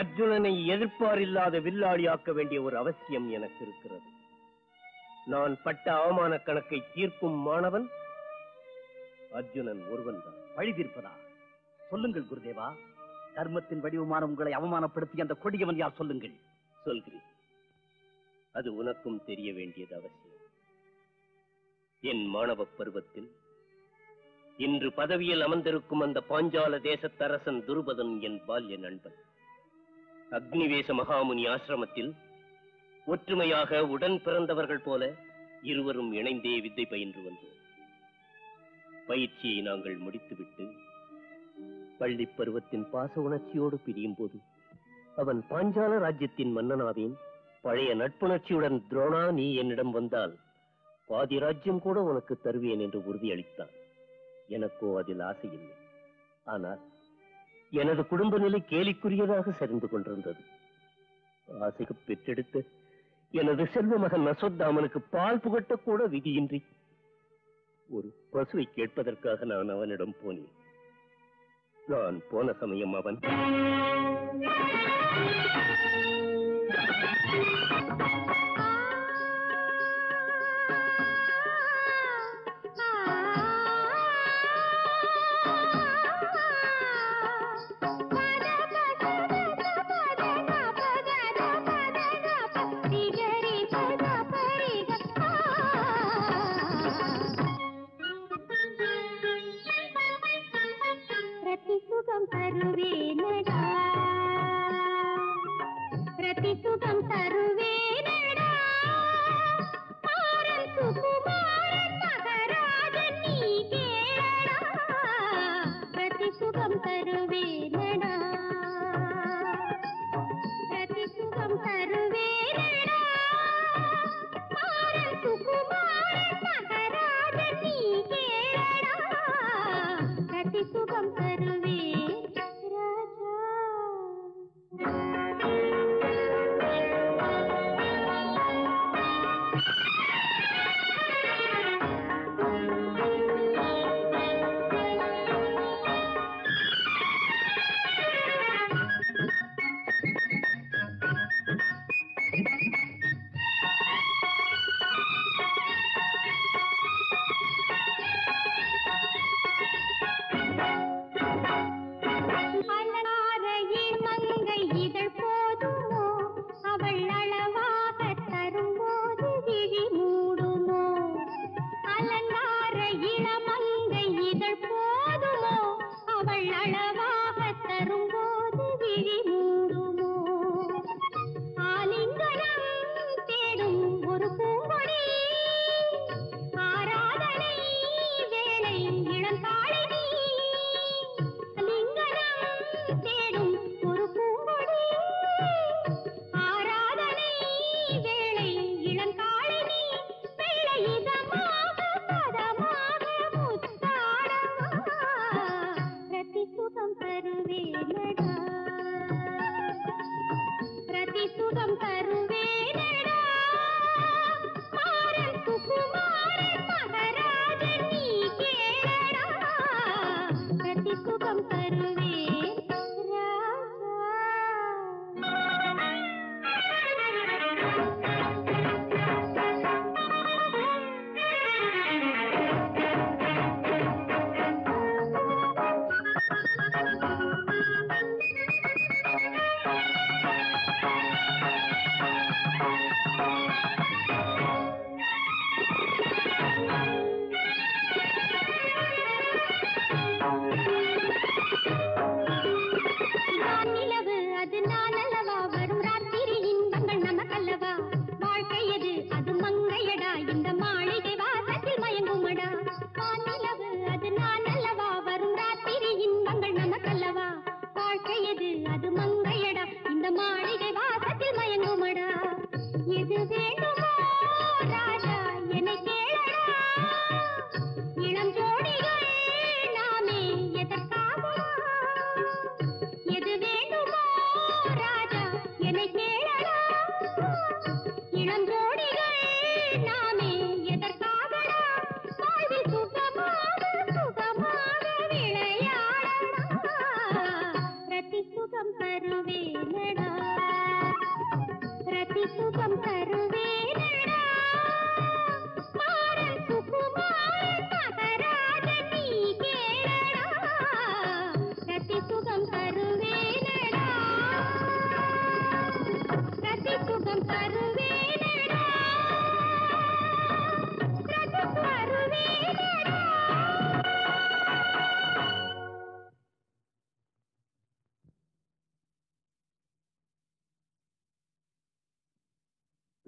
அர்ஜுனனை எதிர்ப்பாரில்லாத வில்லாளியாக்க வேண்டிய ஒரு அவசியம் எனக்கு இருக்கிறது. நான் பட்ட அவமான கணக்கை தீர்க்கும் மாணவன் அர்ஜுனன் ஒருவன் தான். வழி தீர்ப்பதா? சொல்லுங்கள் குருதேவா. தர்மத்தின் வடிவமான உங்களை அவமானப்படுத்தி அந்த கொடியவன் யார்? சொல்லுங்கள். சொல்கிறேன். அது உனக்கும் தெரிய வேண்டியது அவசியம். என் மாணவ பருவத்தில் இன்று பதவியில் அமர்ந்திருக்கும் அந்த பாஞ்சால தேசத்தரசன் துருபதன் என் பால்ய நண்பன். அக்னிவேச மகாமுனி ஆசிரமத்தில் ஒற்றுமையாக உடன் பிறந்தவர்கள் போல இருவரும் இணைந்தே வித்தை பயின்று வந்தோம். பயிற்சியை நாங்கள் முடித்துவிட்டு பள்ளி பருவத்தின் பாச உணர்ச்சியோடு பிரியும் போது அவன் பாஞ்சால ராஜ்யத்தின் மன்னனாவேன். பழைய நட்புணர்ச்சியுடன் துரோணா, நீ என்னிடம் வந்தால் பாதி ராஜ்யம் கூட உனக்கு தருவேன் என்று உறுதியளித்தான். எனக்கோ அதில் ஆசை இல்லை. ஆனால் எனது குடும்ப நிலை கேலிக்குரியதாக சரிந்து கொண்டிருந்தது. ஆசைக்கு பெற்றெடுத்த எனது செல்வ மகன் அஸ்வத்தாமனுக்கு பால் புகட்ட கூட விதியின்றி ஒரு பசுவை கேட்பதற்காக நான் அவனிடம் போனேன். நான் போன சமயம் அவன் சுகம் தருவேனடா மாறன் சுகுமாரன் மகராஜன் நீ கேளடா பிரதி சுகம் தருவேனடா பிரதி சுகம் தருவேனடா மாறன் சுகுமாரன் மகராஜன் நீ கேளடா பிரதி சுகம் தருவேன் ராஜா.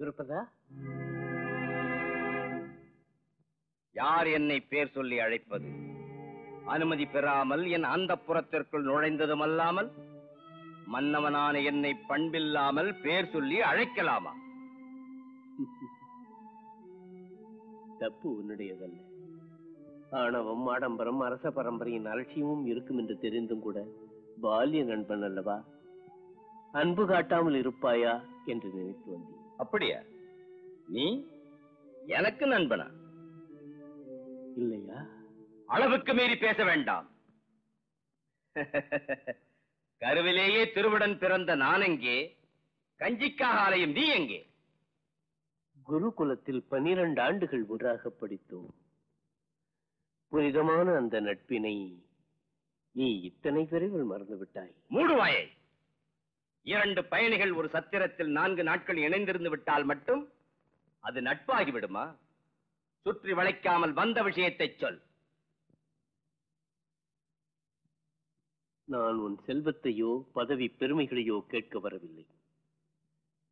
துருபதா, யார் என்னை பேர் சொல்லி அழைப்பது? அனுமதி பெறாமல் என் அந்தப்புறத்திற்குள் நுழைந்ததும் அல்லாமல் மன்னவனான என்னை பண்பில்லாமல் பேர் சொல்லி அழைக்கலாமா? தப்பு உன்னுடையதல்ல. ஆணவம், ஆடம்பரம், அரச பரம்பரையின் அலட்சியமும் இருக்கும் என்று தெரிந்தும் கூட பால்ய நண்பன் அல்லவா, அன்பு காட்டாமல் இருப்பாயா என்று நினைத்து வந்தேன். அப்படியா? நீ எனக்கு நண்பனா? இல்லையா? அளவுக்கு மீறி பேச வேண்டாம். கருவிலேயே திருவுடன் பிறந்த நான் எங்கே? கஞ்சிக்காக ஆலயம் நீ எங்கே? குருகுலத்தில் 12 ஆண்டுகள் ஒன்றாக படித்தோம். புனிதமான அந்த நட்பினை நீ இத்தனை விரைவில் மறந்து விட்டாய். மூடுவாயை! 2 பயணிகள் ஒரு சத்திரத்தில் 4 நாட்கள் இணைந்திருந்து விட்டால் மட்டும் அது நட்பாகி விடுமா? சுற்றி வளைக்காமல் வந்த விஷயத்தை சொல். நான் உன் செல்வத்தையோ பதவி பெருமைகளையோ கேட்க வரவில்லை.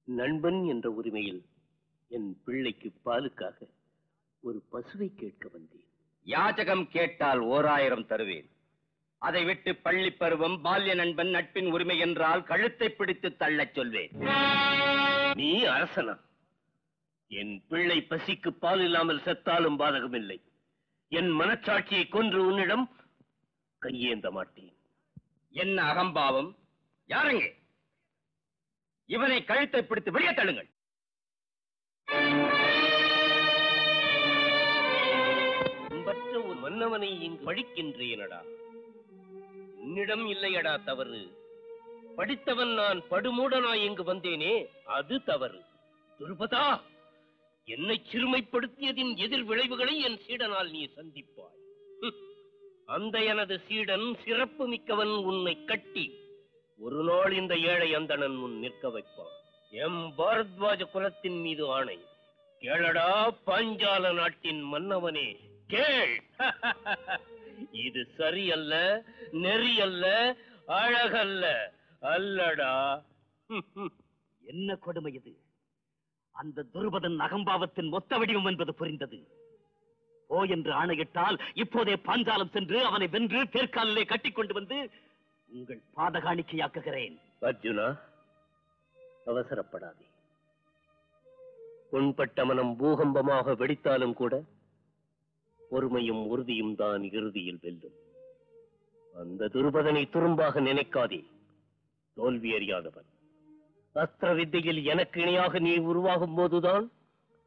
நண்பன் என்ற உரிமையில் என் பிள்ளைக்கு பாலுக்காக ஒரு பசுவை கேட்க வந்தேன். யாச்சகம் கேட்டால் 1000 தருவேன். அதை விட்டு பள்ளி பருவம், பால்ய நண்பன், நட்பின் உரிமை என்றால் கழுத்தை பிடித்து தள்ளச் சொல்வேன். நீ அரசனா? என் பிள்ளை பசிக்கு பால் இல்லாமல் செத்தாலும் பாதகமில்லை. என் மனச்சாட்சியை கொன்று உன்னிடம் கையேந்த மாட்டேன். என்ன அகம்பாவம்! யாருங்க இவனை? கழுத்தை பிடித்து வெளியே தள்ளுங்கள். அன்பற்ற ஒரு மன்னவனை இங்கு பழிக்கின்றேனடா. உன்னிடம் இல்லையடா தவறு. படித்தவன் நான் படுமூடனாய் இங்கு வந்தேனே, அது தவறு. துருபதா, என்னை சிறுமைப்படுத்தியதின் எதிர் விளைவுகளை என் சீடனால் நீ சந்திப்பாய். அந்த எனது சீடன் சிறப்பு மிக்கவன் உன்னை கட்டி ஒரு நாள் இந்த ஏழை அந்தணன் முன் நிற்க வைப்பான். எம் பாரத்வாஜ குலத்தின் மீது ஆணை. கேளடா பாஞ்சால நாட்டின் மன்னவனே, கேள். இது சரியல்ல, நெறி அல்ல, அழகல்ல, அல்லடா. என்ன கொடுமை இது! அந்த துருபதன் அகம்பாவத்தின் மொத்த வடிவம் என்பது புரிந்தது. ஓ என்று ஆணையிட்டால் இப்போதே பாஞ்சாலம் சென்று அவனை வென்று பேர்காலிலே கட்டிக் கொண்டு வந்து உங்கள் பாதகாணிக்கையாக்குகிறேன். அர்ஜுனா, அவசரப்படாதே. உன்பட்ட மனம் பூகம்பமாக வெடித்தாலும் கூட பொறுமையும் உறுதியும் தான் இறுதியில் வெல்லும். அந்த துருபதனை துரும்பாக நினைக்காதே. தோல்வி அறியாதவன். அஸ்திர வித்தையில் எனக்கு இணையாக நீ உருவாகும் போதுதான்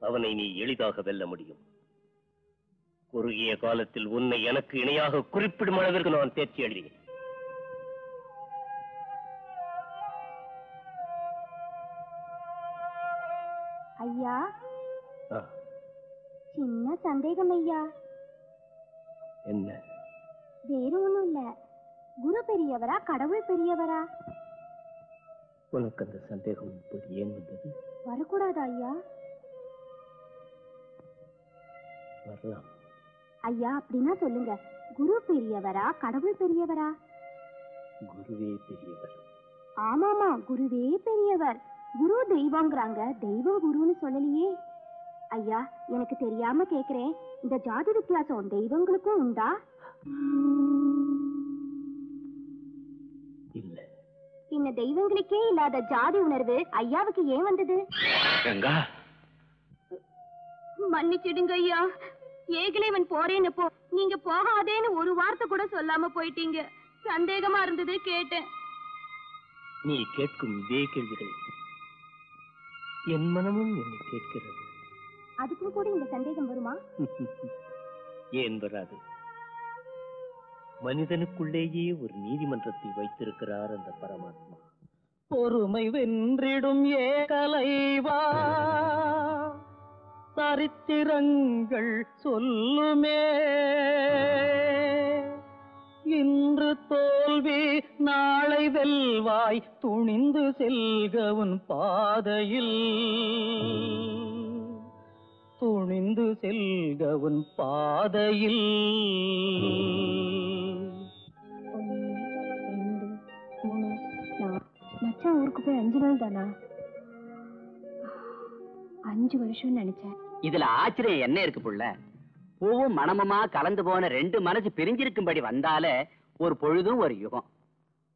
அவனை நீ எளிதாக வெல்ல முடியும். குறுகிய காலத்தில் உன்னை எனக்கு இணையாக குறிப்பிடும் அளவிற்கு நான் தேர்ச்சி அடைகிறேன். ஐயா, சின்ன சந்தேகம் ஐயா. என்ன? வேற ஒண்ணும் இல்ல. குரு பெரியவரா, கடவுள் பெரியவரா? உனக்கு அந்த சந்தேகம் இப்போது ஏன் வந்தது? வரக்கூடாதா ஐயா? வரலாம். ஐயா, அப்படின்னா சொல்லுங்க, குரு பெரியவரா, கடவுள் பெரியவரா? குருவே பெரியவர். ஆமாமா, குருவே பெரியவர். குரு தெய்வம்ங்கிறாங்க, தெய்வம் குருன்னு சொல்லலையே. ஐயா, எனக்கு தெரியாம கேக்குறேன், இந்த ஜாதி வித்தியாசம் தெய்வங்களுக்கும் உண்டா? இல்ல. பின்ன தெய்வங்களுக்கே இல்லாத ஜாதி உணர்வு ஐயாவுக்கு ஏன் வந்தது? மன்னிச்சிடுங்க ஐயா. ஏகலைவன் போறேன்னு போ, நீங்க போகாதேன்னு ஒரு வார்த்தை கூட சொல்லாம போயிட்டீங்க. சந்தேகமா இருந்தது, கேட்டேன். நீ கேட்கும் இதே கேள்விகளை என் மனமும் என்னை கேட்கிறது. அதுக்கும் கூட இந்த சந்தேகம் வருமா? ஏன் வராது? மனிதனுக்குள்ளேயே ஒரு நீதிமன்றத்தை வைத்திருக்கிறார் அந்த பரமாத்மா. பொறுமை வென்றிடும் ஏகலைவா, சரித்திரங்கள் சொல்லுமே. இன்று தோல்வி நாளை வெல்வாய், துணிந்து செல்க உன் பாதையில், துணிந்து செல்க உன் பாதையில். 1, 2, 3, 4. மச்சான் ஊருக்கு போய் 5 நாள் தானா? 5 வருஷம் நினைச்சேன். இதுல ஆச்சரியம் என்ன இருக்கு புள்ள? பூவும் மனமுமா கலந்து போன 2 மனசு பிரிஞ்சிருக்கும்படி வந்தாலே ஒரு பொழுதும் ஒரு யுகம்.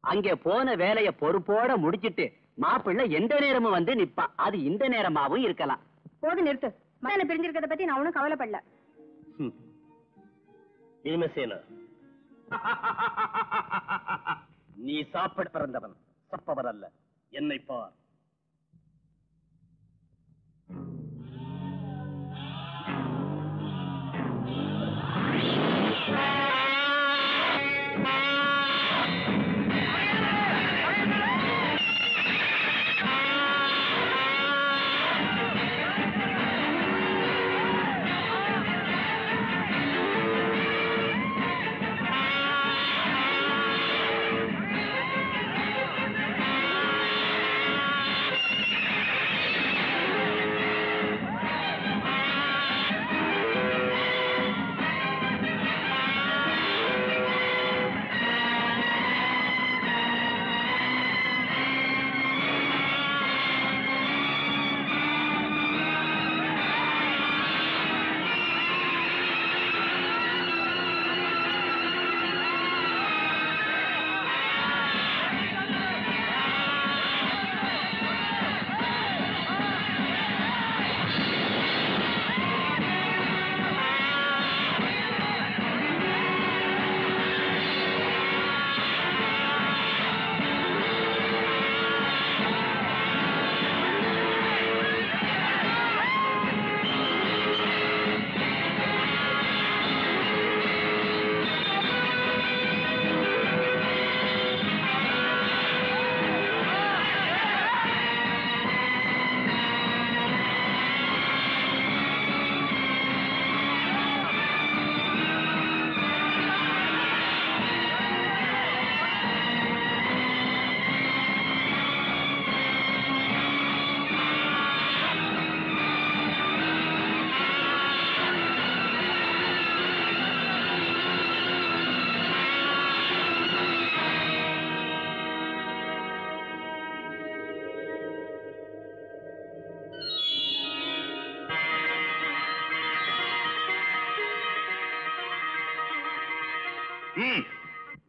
அங்கே போன வேலைய பொறுப்போட முடிச்சிட்டு மாப்பிள்ளை எந்த நேரமும் வந்து நிப்பான். அது இந்த நேரமாவும் இருக்கலாம். போது நிறுத்து. மகனை பிரிஞ்சிருக்கிறத பத்தி நான் ஒன்னும் கவலைப்படல. பீமசேனா, நீ சாப்பிட பிறந்தவன், சப்பவர் அல்ல. என்னை பார்.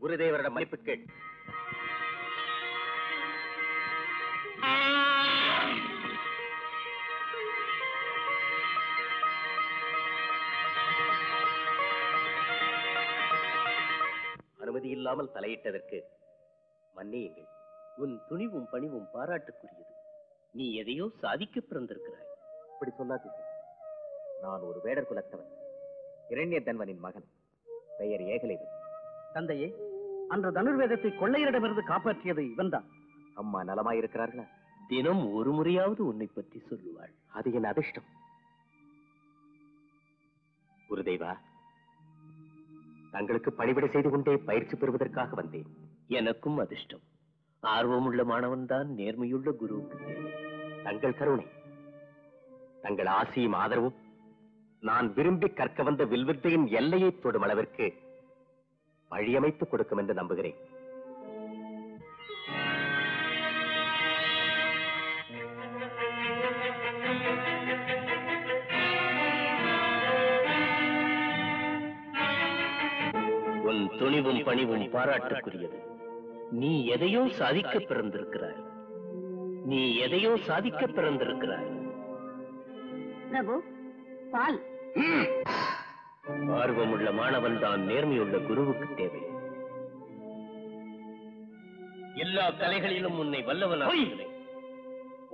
குருதேவரிடம் மன்னிப்பு கேள். அனுமதி இல்லாமல் தலையிட்டதற்கு மன்னியுங்கள். உன் துணிவும் பணிவும் பாராட்டுக்குரியது. நீ எதையோ சாதிக்க பிறந்திருக்கிறாய். இப்படி சொல்லாதீர்கள். நான் ஒரு வேடர் குலத்தவன், இரண்ய தன்வனின் மகன். பெயர் ஏகலைவன். தந்தையே, அன்று தனுர்வேதத்தை கொள்ளையரிடமிருந்து காப்பாற்றியது இவன்தான். அம்மா நலமாயிருக்கிறார்களா? தினம் ஒரு முறையாவது உன்னை பற்றி சொல்லுவாள். அது என் அதிர்ஷ்டம். குருதேவா, தங்களுக்கு பணிவிடை செய்து கொண்டே பயிற்சி பெறுவதற்காக வந்தேன். எனக்கும் அதிர்ஷ்டம். ஆர்வமுள்ள மாணவன் தான் நேர்மையுள்ள குருவுக்கு தேவை. தங்கள் கருணை, தங்கள் ஆசியும் ஆதரவும் நான் விரும்பி கற்க வந்த வில்வித்தையின் எல்லையை தொடும் அளவிற்கு வழியமைத்துக் கொடுக்கும் என்று நம்புகிறேன். உன் துணிவும் பணிவும் பாராட்டுக்குரியது. நீ எதையோ சாதிக்க பிறந்திருக்கிறாய். நீ எதையோ சாதிக்க பிறந்திருக்கிறாய். பிரபு, பால். ஆர்வமுள்ள மாணவன் தான் நேர்மையுள்ள குருவுக்கு தேவை. எல்லா கலைகளிலும் உன்னை வல்லவனாக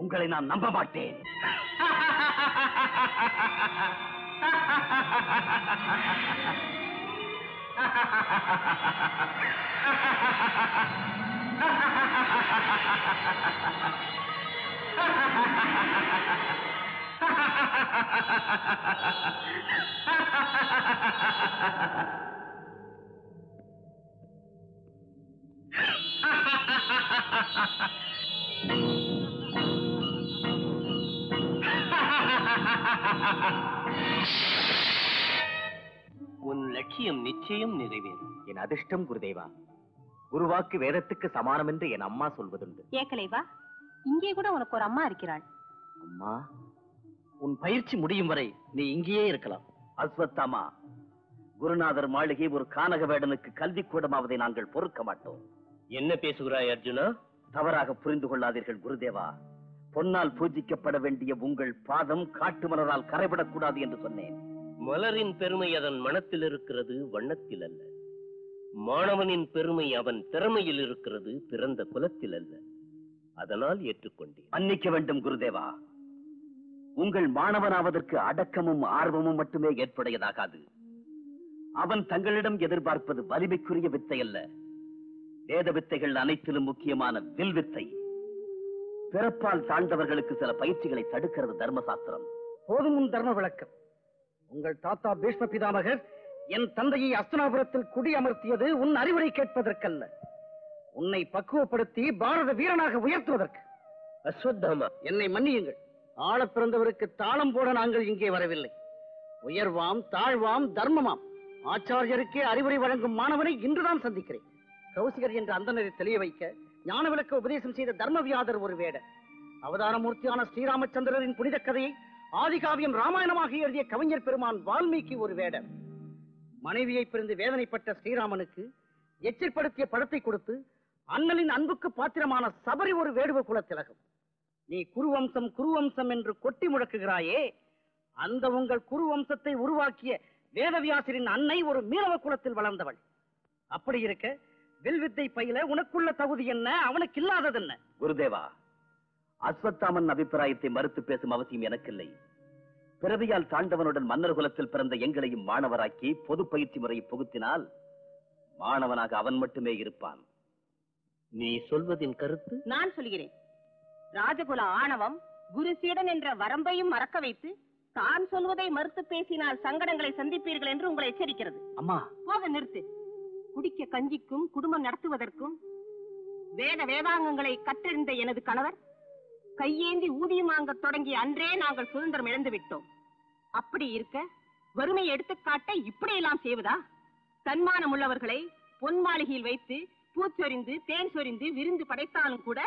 உங்களை நான் நம்ப மாட்டேன். உன் லட்சியம் நிச்சயம் நிறைவேறும். என் அதிர்ஷ்டம் குருதேவா. குருவாக்கு வேதத்துக்கு சமானம் என்று என் அம்மா சொல்வதுண்டு. ஏகலைவா, இங்கே கூட உனக்கு ஒரு அம்மா இருக்கிறாள். அம்மா, உன் பயிற்சி முடியும் வரை நீ இங்கேயே இருக்கலாம். அஸ்வத்தாமா, குருநாதர் மாளிகை ஒரு கானக வேடனுக்கு கல்வி கூடமாவதை நாங்கள் பொறுக்க மாட்டோம். என்ன பேசுகிறாய் அர்ஜுனா? தவறாக புரிந்து கொள்ளாதீர்கள் குருதேவா. பொன்னால் பூஜிக்கப்பட வேண்டிய உங்கள் பாதம் காட்டு மலரால் கரைபடக்கூடாது என்று சொன்னேன். மலரின் பெருமை அதன் மனத்தில் இருக்கிறது, வண்ணத்தில் அல்ல. மாணவனின் பெருமை அவன் திறமையில் இருக்கிறது, பிறந்த குலத்தில் அல்ல. அதனால் ஏற்றுக்கொண்டேன். மன்னிக்க வேண்டும் குருதேவா. உங்கள் மாணவனாவதற்கு அடக்கமும் ஆர்வமும் மட்டுமே ஏற்புடையதாகாது. அவன் தங்களிடம் எதிர்பார்ப்பது வலிமைக்குரிய வித்தை அல்ல, வேத வித்தைகள் அனைத்திலும் முக்கியமான வில் வித்தை. பிறப்பால் தாழ்ந்தவர்களுக்கு சில பயிற்சிகளை தடுக்கிறது தர்மசாஸ்திரம். போதும் உன் தர்ம விளக்கம். உங்கள் தாத்தா பீஷ்ம பிதாமகர் என் தந்தையை அஸ்தினாபுரத்தில் குடியமர்த்தியது உன் அறிவுரை கேட்பதற்கல்ல, உன்னை பக்குவப்படுத்தி பாரத வீரனாக உயர்த்துவதற்கு. அஸ்வத்தாமா, என்னை மன்னியுங்கள். ஆள பிறந்தவருக்கு தாளம் போட நாங்கள் இங்கே வரவில்லை. உயர்வாம் தாழ்வாம் தர்மமாம் ஆச்சாரியருக்கே அறிவுரை வழங்கும் மாணவனை இன்றுதான் சந்திக்கிறேன். கௌசிகர் என்ற அந்தனரை தெளிய வைக்க ஞான விளக்க உபதேசம் செய்த தர்மவியாதர் ஒரு வேடர். அவதாரமூர்த்தியான ஸ்ரீராமச்சந்திரரின் புனித கதையை ஆதிகாவியம் ராமாயணமாக எழுதிய கவிஞர் பெருமான் வால்மீகி ஒரு வேடர். மனைவியை பிரிந்து வேதனைப்பட்ட ஸ்ரீராமனுக்கு எச்சரிப்படுத்திய படத்தை கொடுத்து அண்ணலின் அன்புக்கு பாத்திரமான சபரி ஒரு வேடுவ குலத்திலகம். நீ குருவம்சம் குருவம்சம் என்று கொட்டி முழக்குகிறாயே, அந்த உங்கள் குருவம்சத்தை உருவாக்கிய வேதவியாசரின் அன்னை ஒரு மீனவ குலத்தில் வளர்ந்தவள். அப்படி இருக்க வில்வித்தை பயில உனக்குள்ள தகுதி என்ன, அவனுக்கு இல்லாதது என்ன? குருதேவா, அஸ்வத்தாமன் அபிப்பிராயத்தை மறுத்து பேசும் அவசியம் எனக்கில்லை. பிறவியால் தாண்டவனுடன் மன்னர் குலத்தில் பிறந்த எங்களையும் மாணவராக்கி பொது பயிற்சி முறையை புகுத்தினால் மாணவனாக அவன் மட்டுமே இருப்பான். நீ சொல்வதின் கருத்து? நான் சொல்கிறேன். ராஜகுல ஆணவம் குரு சீடன் என்ற வரம்பையும் மறக்க வைத்து தான் சொல்வதை மறுத்து பேசினால் சங்கடங்களை சந்திப்பீர்கள் என்று உங்களை எச்சரிக்கிறது. அம்மா, போக நிறுத்து. குடிக்க கஞ்சிக்கும் குடும்பம் நடத்துவதற்கும் வேதாங்கங்களை கற்றறிந்த எனது கணவர் கையேந்தி ஊதியம் வாங்க தொடங்கிய அன்றே நாங்கள் சுதந்திரம் இழந்து விட்டோம். அப்படி இருக்க வறுமையை எடுத்துக்காட்ட இப்படியெல்லாம் செய்வதா? தன்மானம் உள்ளவர்களை பொன் மாளிகையில் வைத்து பூச்சொரிந்து தேன் சொரிந்து விருந்து படைத்தாலும் கூட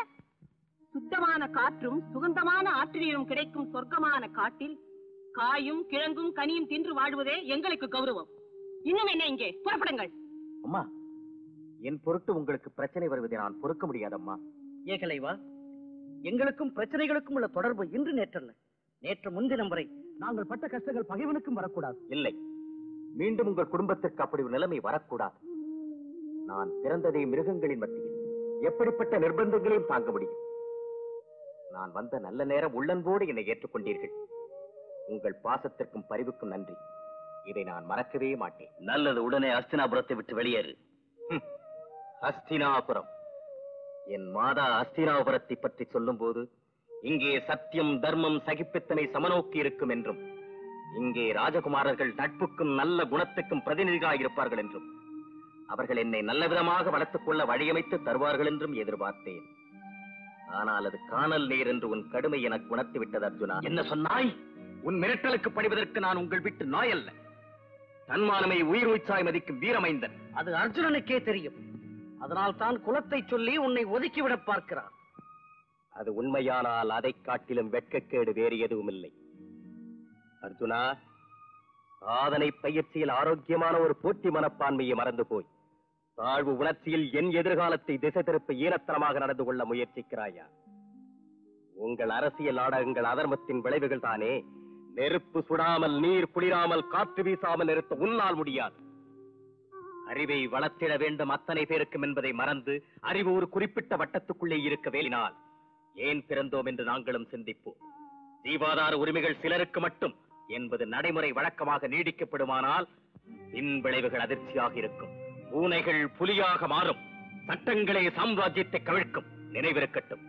சுத்தமான காற்றும் சுகந்தமான ஆற்றினீரும் கிடைக்கும் சொர்க்கமான காட்டில் காயும் கிழங்கும் கனியும் தின்று வாழ்வதே எங்களுக்கு கௌரவம். இன்னும் என்ன, இங்கே புறப்படுங்கள். அம்மா, என் பொருட்டு உங்களுக்கு பிரச்சனை வருவதை நான் பொறுக்க முடியாதம்மா. ஏகலைவா, எங்களுக்கும் பிரச்சனைகளுக்கும் உள்ள தொடர்பு இன்று நேற்றல்ல, நேற்று முன்தினம் வரை நாங்கள் பட்ட கஷ்டங்கள் பகைவனுக்கும் வரக்கூடாது. இல்லை, மீண்டும் உங்கள் குடும்பத்திற்கு அப்படி ஒரு நிலைமை வரக்கூடாது. நான் பிறந்ததே மிருகங்களின் மத்தியில், எப்படிப்பட்ட நிர்பந்தங்களையும் தாங்க முடியும். நான் வந்த நல்ல நேரம் உள்ளன்போடு என்னை ஏற்றுக்கொண்டீர்கள். உங்கள் பாசத்திற்கும் பரிவுக்கும் நன்றி. இதை நான் மறக்கவே மாட்டேன். நல்லது, உடனே அஸ்தினாபுரத்தை விட்டு வெளியேறு. அஸ்தினாபுரம்? என் மாதா அஸ்தினாபுரத்தை பற்றி சொல்லும் போது இங்கே சத்தியம் தர்மம் சகிப்புத்தனை சமநோக்கி இருக்கும் என்றும், இங்கே ராஜகுமாரர்கள் நட்புக்கும் நல்ல குணத்துக்கும் பிரதிநிதிகளாயிருப்பார்கள் என்றும், அவர்கள் என்னை நல்ல விதமாக வளர்த்துக் கொள்ள வழியமைத்து தருவார்கள் என்றும் எதிர்பார்த்தேன். ஆனால் அது காணல் நீர் என்று உன் கடுமை எனக்கு உணர்த்தி விட்டது அர்ஜுனா. என்ன சொன்னாய்? உன் மிரட்டலுக்கு பணிவதற்கு நான் உங்கள் விட்டு நாய் அல்ல. தன்மானமை உயிர் உச்சாய் மதிக்கும் வீரமைந்தன். அது அர்ஜுனனுக்கே தெரியும். அதனால் தான் குலத்தை சொல்லி உன்னை ஒதுக்கிவிட பார்க்கிறார். அது உண்மையானால் அதை காட்டிலும் வெட்கக்கேடு வேறு எதுவும் இல்லை. அர்ஜுனா, சாதனை பயிற்சியில் ஆரோக்கியமான ஒரு போட்டி மனப்பான்மையை மறந்து போய் தாழ்வு உணர்ச்சியில் என் எதிர்காலத்தை திசை திருப்ப ஈனத்தனமாக நடந்து கொள்ள முயற்சிக்கிறாயா? உங்கள் அரசியல் நாடகங்கள் அதர்மத்தின் விளைவுகள் தானே. நெருப்பு சுடாமல் நீர் குளிராமல் காற்று வீசாமல் நிறுத்த உன்னால் முடியாது. அறிவை வளர்த்திட வேண்டும் அத்தனை பேருக்கும் என்பதை மறந்து அறிவு ஒரு குறிப்பிட்ட வட்டத்துக்குள்ளே இருக்க வேலினால் ஏன் பிறந்தோம் என்று நாங்களும் சிந்திப்போம். ஜீவாதார உரிமைகள் சிலருக்கு மட்டும் என்பது நடைமுறை வழக்கமாக நீடிக்கப்படுமானால் பின் விளைவுகள் அதிர்ச்சியாக இருக்கும். பூனைகள் புலியாக மாறும், சட்டங்களே சாம்ராஜ்யத்தை கவிழ்க்கும். நினைவிருக்கட்டும்.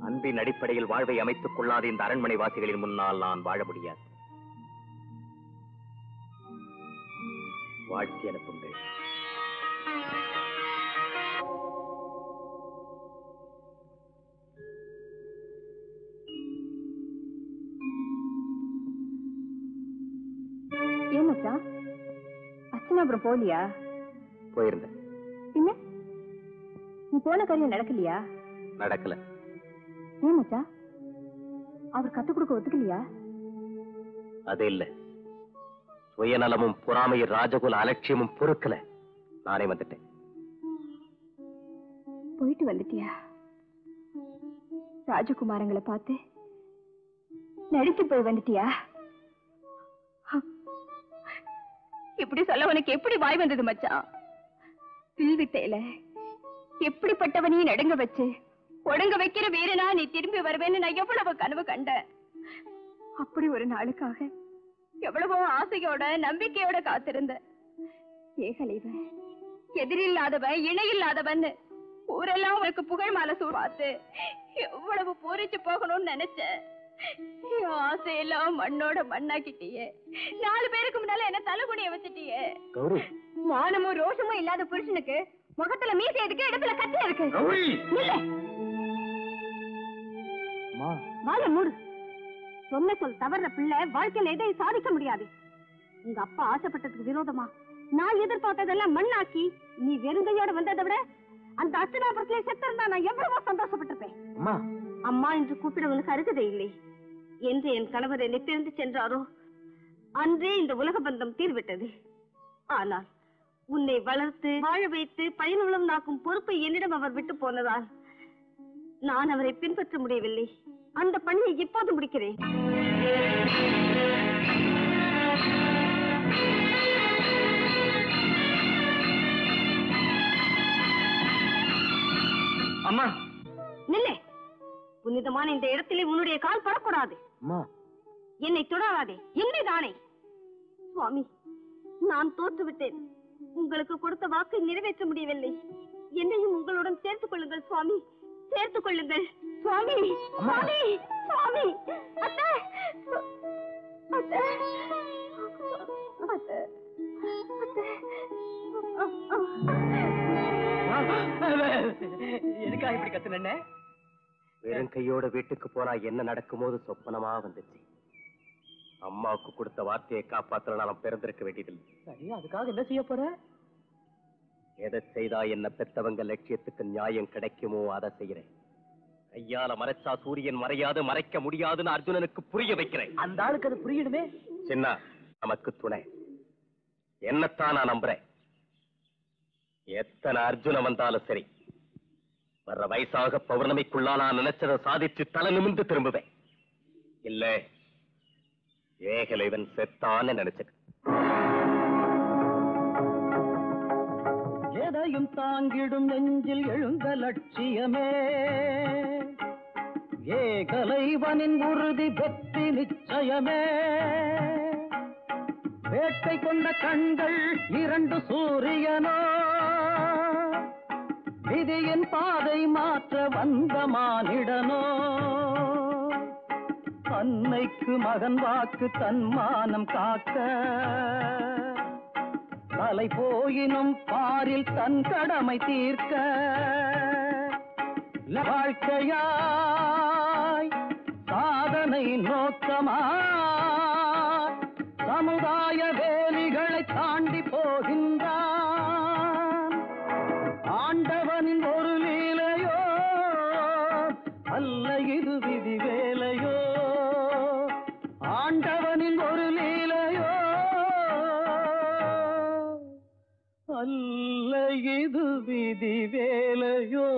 அன்பின் அடிப்படையில் வாழ்வை அமைத்துக் கொள்ளாத இந்த அரண்மனை வாசிகளின் முன்னால் நான் வாழ முடியாது. வாழ்த்தி அனுப்புங்கள். ஏன் மச்சான், அஸ்தினாபுரம் போலியா? போயிருந்தேன். பின்ன நீ போன காரியம் நடக்கலையா? நடக்கல. ஏன் மச்சா? அவர் கத்து கொடுக்க ஒத்துக்கலையா? அது இல்ல, சுயநலமும் பொறாமையும் ராஜகுல அலட்சியமும் பொறுக்கல. நானே வந்துட்டேன். போயிட்டு வந்துட்டியா? ராஜகுமாரங்களை பார்த்து நடித்து போய் வந்துட்டியா? இப்படி சொல்ல உனக்கு எப்படி வாய் வந்தது மச்சான்? வில்வித்தையில எப்படிப்பட்டவனையும் நடுங்க வச்சு ஒடுங்க வைக்கிற வீரனா நீ திரும்பி வருவேன்னு நான் எவ்வளவு கனவு கண்டேன். அப்படி ஒரு நாளுக்காக எவ்வளவோ ஆசையோட நம்பிக்கையோட காத்திருந்த. ஏகலைவன், எதிரில்லாதவன், இணையில்லாதவன் ஊரெல்லாம் உனக்கு புகழ் மாலை பார்த்து எவ்வளவு பூரிச்சு போகணும்னு நினைச்சேன். ஆசையெல்லாம் மண்ணோட மண்ணாக்கிட்டியே. 4 பேருக்கு முன்னால என்ன தலைகுனிய வச்சுட்டியே. மானமும் ரோஷமும் இல்லாத புருஷனுக்கு முகத்துல மீசை எதுக்கு, இடத்துல கத்தி இருக்கு. வாய மூடு. சொன்ன சொல் தவற பிள்ளை வாழ்க்கையில எதையும் சாதிக்க முடியாது. உங்க அப்பா ஆசைப்பட்டதுக்கு விரோதமா நான் எதிர்பார்த்ததெல்லாம் மண்ணாக்கி நீ வெறுங்கையோட வந்ததை விட அந்த அர்ச்சனாபுரத்திலே செத்திருந்தா நான் எவ்வளவோ சந்தோஷப்பட்டிருப்பேன். அம்மா என்று கூப்பிட உனக்கு அருகதை இல்லை என்று என் கணவர் என்னை பிரிந்து சென்றாரோ அன்றே இந்த உலக பந்தம் தீர்விட்டது. ஆனால் உன்னை வளர்த்து வாழ வைத்து பயனுள்ளம் நாக்கும் பொறுப்பை என்னிடம் அவர் விட்டு போனதால் நான் அவரை பின்பற்ற முடியவில்லை. அந்த பணியை இப்போது முடிக்கிறேன். அம்மா நில்லே. புனிதமான இந்த இடத்திலே உன்னுடைய கால் படக்கூடாது. என்னை தொடராதே. என்னைதானே சுவாமி, நான் தோற்றுவிட்டேன். உங்களுக்கு கொடுத்த வாக்கை நிறைவேற்ற முடியவில்லை. என்னையும் உங்களுடன் சேர்த்துக் கொள்ளுங்கள் சுவாமி, சேர்த்துக் கொள்ளுங்கள் சுவாமி. சுவாமி, சுவாமி. அத்தை, அத்தை, அத்தை, எதுக்காக இப்படி கத்துன? வெறும் கையோட வீட்டுக்கு போனா என்ன நடக்கும்போது சொப்பனமா வந்துச்சு. அம்மாவுக்கு கொடுத்த வார்த்தையை காப்பாத்தல நான் பிறந்திருக்க வேண்டியதில்லை. சரி, அதுக்காக என்ன செய்ய போற? எதை செய்தா என்ன பெத்தவங்க லட்சியத்துக்கு நியாயம் கிடைக்குமோ அதை செய்யறேன். கையால மறைச்சா சூரியன் மறையாது, மறைக்க முடியாதுன்னு அர்ஜுனனுக்கு புரிய வைக்கிறேன். அந்த ஆளுக்கு அது புரியணுமே. சின்ன நமக்கு துணை என்னத்தான் நான் நம்புறேன். எத்தனை அர்ஜுன வந்தாலும் சரி, வர்ற வயசாக பௌர்ணமிக்குள்ளா நான் நினைச்சதை சாதிச்சு தலை நிமிந்து திரும்புவேன். இல்ல ஏகலைவன் செத்தான்னு நினைச்சேன். எதையும் தாங்கிடும் நெஞ்சில் எழுந்த லட்சியமே ஏகலைவனின் உறுதி வெற்றி நிச்சயமே. வேட்டை கொண்ட கண்கள் 2 சூரியனோ, விதியின் பாதை மாற்ற வந்த மானிடனோ. அன்னைக்கு மகன் வாக்கு தன்மானம் காக்க, தலை போயினும் பாரில் தன் கடமை தீர்க்க. வாழ்க்கையாய் சாதனை நோக்கமாய் சமுதாய வேலிகளை தாண்டி போகின்றான். ஆண்டவனின் ஒரு லீலையோ அல்ல இது விதி வேலையோ. ஆண்டவனின் ஒரு லீலையோ அல்ல இது விதி வேலையோ.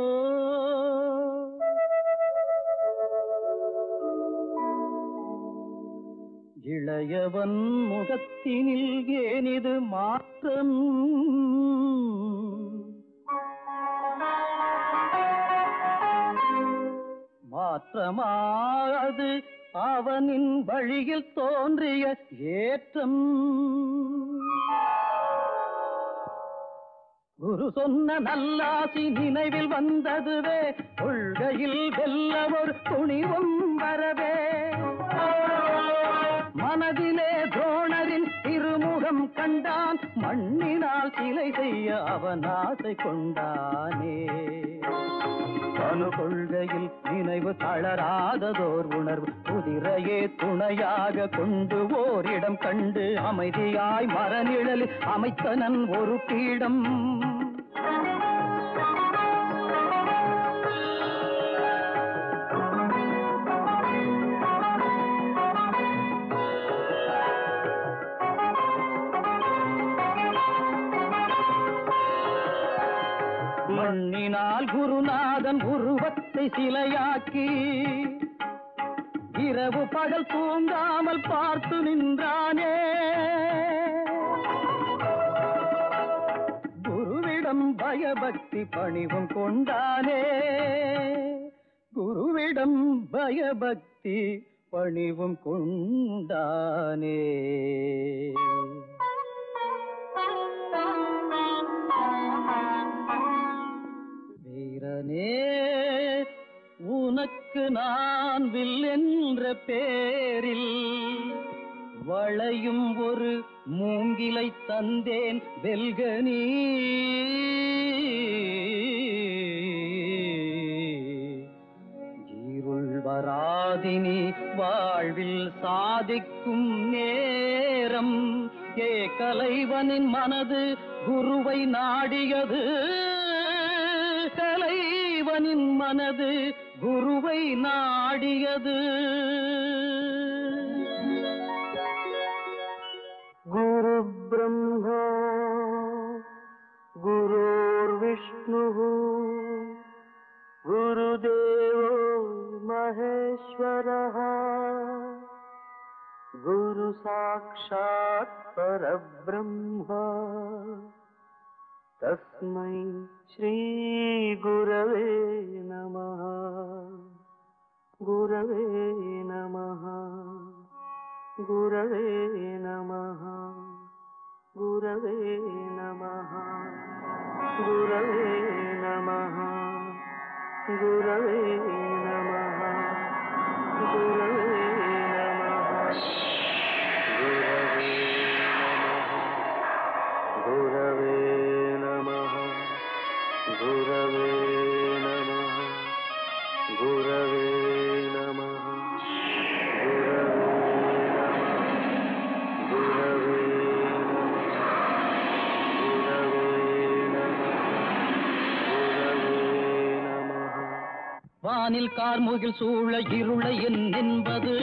இளையவன் முகத்தினில் ஏனிது மாற்றம்? மாற்றமாவது அவனின் வழியில் தோன்றிய ஏற்றம். குரு சொன்ன நல்லாசி நினைவில் வந்ததுவே, கொள்கையில் வெல்ல ஒரு துணிவும் வரவே. மனதிலே துரோணரின் திருமுகம் கண்டான், மண்ணினால் சிலை செய்ய அவன் ஆசை கொண்டானே. அணு கொள்கையில் நினைவு தளராததோர் உணர்வு, குதிரையே துணையாக கொண்டு ஓரிடம் கண்டு அமைதியாய் மரநிழலில் அமைத்தனன் ஒரு பீடம். மண்ணினால் குருநாதன் உருவத்தை சிலையாக்கி இரவு பகல் தூங்காமல் பார்த்து நின்றானே. குருவிடம் பயபக்தி பணிவும் கொண்டானே. குருவிடம் பயபக்தி பணிவும் கொண்டானே. வீரனே, உனக்கு நான் வில் என்ற பேரில் வளையும் ஒரு மூங்கிலை தந்தேன் வெல்க நீ. இருள் வராதினி வாழ்வில் சாதிக்கும் நேரம். கலைவனின் மனது குருவை நாடியது. கலைவனின் மனது குருவை நாடியது. குரு பிரம்மா குருர்விஷ்ணு குருதேவோ மகேஸ்வரः குரு சாக்ஷாத் பரபிரம்ம தஸ்மை ஸ்ரீ குரவே நமः. குரவே நமः. குரவே நமः. குரவே நமः. குரவே நமः. குரவே நமः. குரவே நமः. குரவே நமः. குரவே நமः. குரவே நமः. வானில் கார்முகில் சூழ இருளை என்பது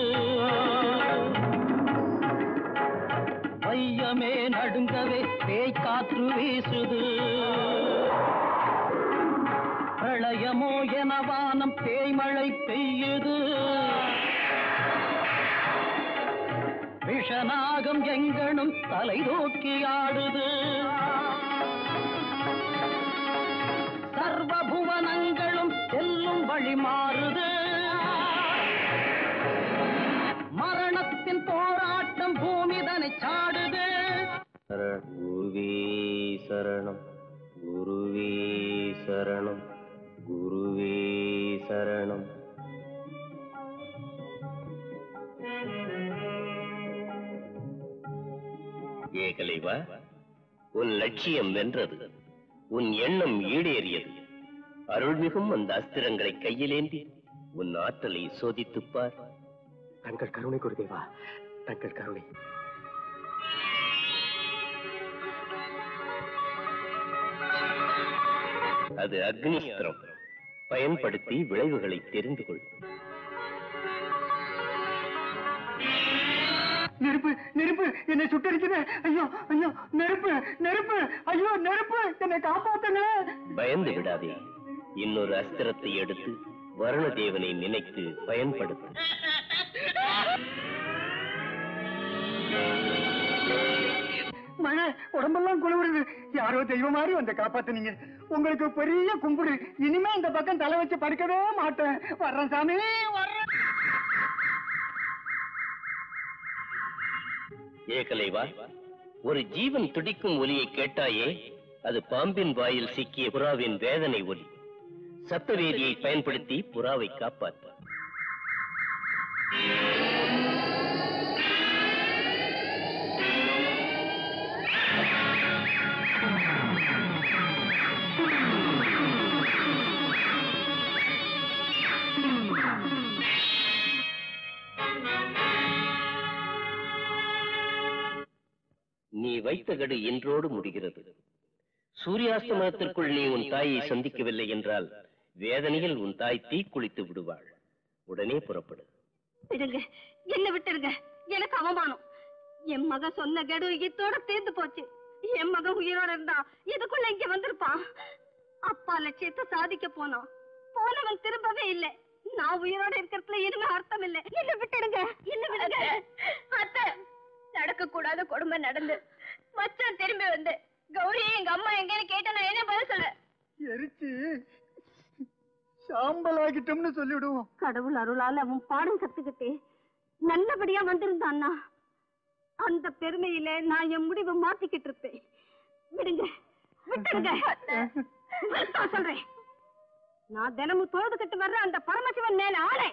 வையமே நடுங்கவே பேய் காற்று வீசுது. பிரளயமோ என வானம் பேய்மழை பெய்யுது. விஷநாகம் எங்கனும் தலை தூக்கி ஆடுது. சர்வபுவனங்களும் செல்லும் வழி மாறுது. மரணத்தின் போராட்டம் பூமிதனை சாடுது. குருவே சரணம், குருவே சரணம், குருவே சரணம். ஏகலைவா, உன் லட்சியம் வென்றது. உன் எண்ணம் ஈடேறியது. அருள்மிகும் அந்த அஸ்திரங்களை கையிலேந்தி உன் ஆற்றலை சோதித்துப்பார். தங்கள் கருணை குருதேவா, தங்கள் கருணை. அது அக்னிஸ்திரம். பயன்படுத்தி விளைவுகளை தெரிந்து கொள். நெருப்பு நெருப்பு என்னை சுட்டரிக்குது. ஐயோ ஐயோ, நெருப்பு நெருப்பு, ஐயோ நெருப்பு, என்னை காப்பாத்துங்க. பயந்து விடாதே. இன்னொரு அஸ்திரத்தை எடுத்து வருணதேவனை நினைத்து பயன்படுத்து. மழை உடம்பெல்லாம் குளிருது. யாரோ தெய்வம் மாதிரி வந்து காப்பாத்துனீங்க. உங்களுக்கு பெரிய கும்பிடு. இனிமே இந்த பக்கம் தலை வச்சு படுக்கவே மாட்டேன். வர்றேன் சாமி, வர்றேன். ஏகலைவா, ஒரு ஜீவன் துடிக்கும் ஒலியை கேட்டாயே, அது பாம்பின் வாயில் சிக்கிய புறாவின் வேதனை ஒலி. சப்தவேதியை பயன்படுத்தி புறாவை காப்பாற்ற. நீ வைத்த கடு இன்றோடு முடிகிறது. சூரியாஸ்தமனத்திற்குள் நீ உன் தாயை சந்திக்கவில்லை என்றால் வேதனையில் உன் தாய் தீக்குளித்து விடுவாள். உடனே புறப்படு. விடுங்க, என்ன விட்டுருங்க. எனக்கு அவமானம். என் மகன் சொன்ன கடு இத்தோட தீர்ந்து போச்சு. என் மகன் உயிரோட இருந்தா இதுக்குள்ள இங்க வந்திருப்பான். அப்பா லட்சியத்தை சாதிக்க போனவன் திரும்பவே இல்லை. நான் உயிரோட இருக்கிறதுல இனிமே அர்த்தம் இல்லை. என்ன விட்டுடுங்க, என்ன விடுங்க. அத்தை, நடக்க கூடாத கொடுமை நடந்து மச்சான் திரும்பி வந்து கௌரி எங்க அம்மா எங்கன்னு கேட்டா நான் என்ன பதில் சொல்ல? எரிச்சு சாம்பலாகிட்டோம்னு சொல்லிவிடுவோம். கடவுள் அருளால அவன் பாடம் கத்துக்கிட்டு நல்லபடியா வந்திருந்தான்னா அந்த பெருமையில நான் என் முடிவை மாத்திக்கிட்டு இருப்பேன். விடுங்க, விட்டுடுங்க. சொல்றேன், நான் தினமும் தொழுதுகிட்டு வர்ற அந்த பரமசிவன் மேல ஆளை.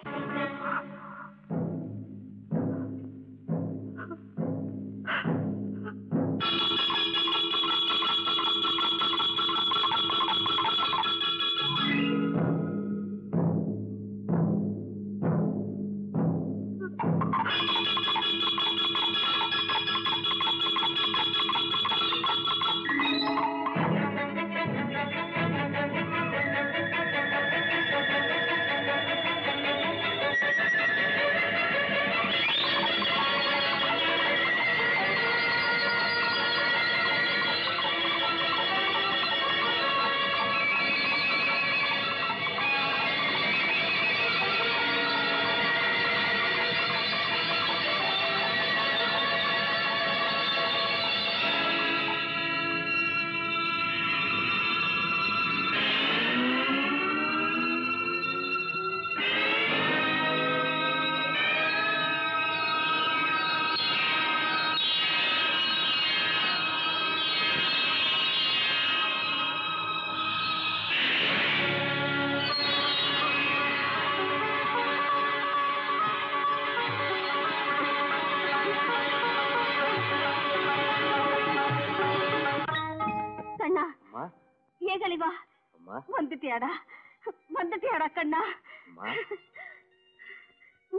வந்துட்டியாடா கண்ணா?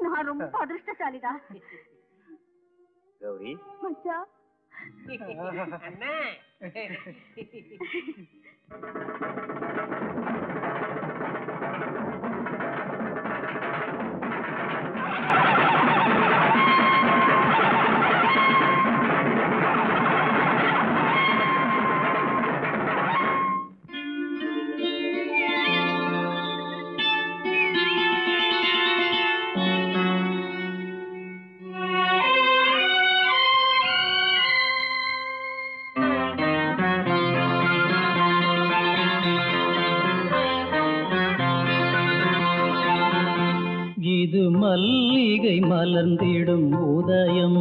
நான் ரொம்ப அதிர்ஷ்டசாலிடா. கௌரி மச்சா, அண்ணா இது மல்லிகை மலர்ந்திடும் உதயம்,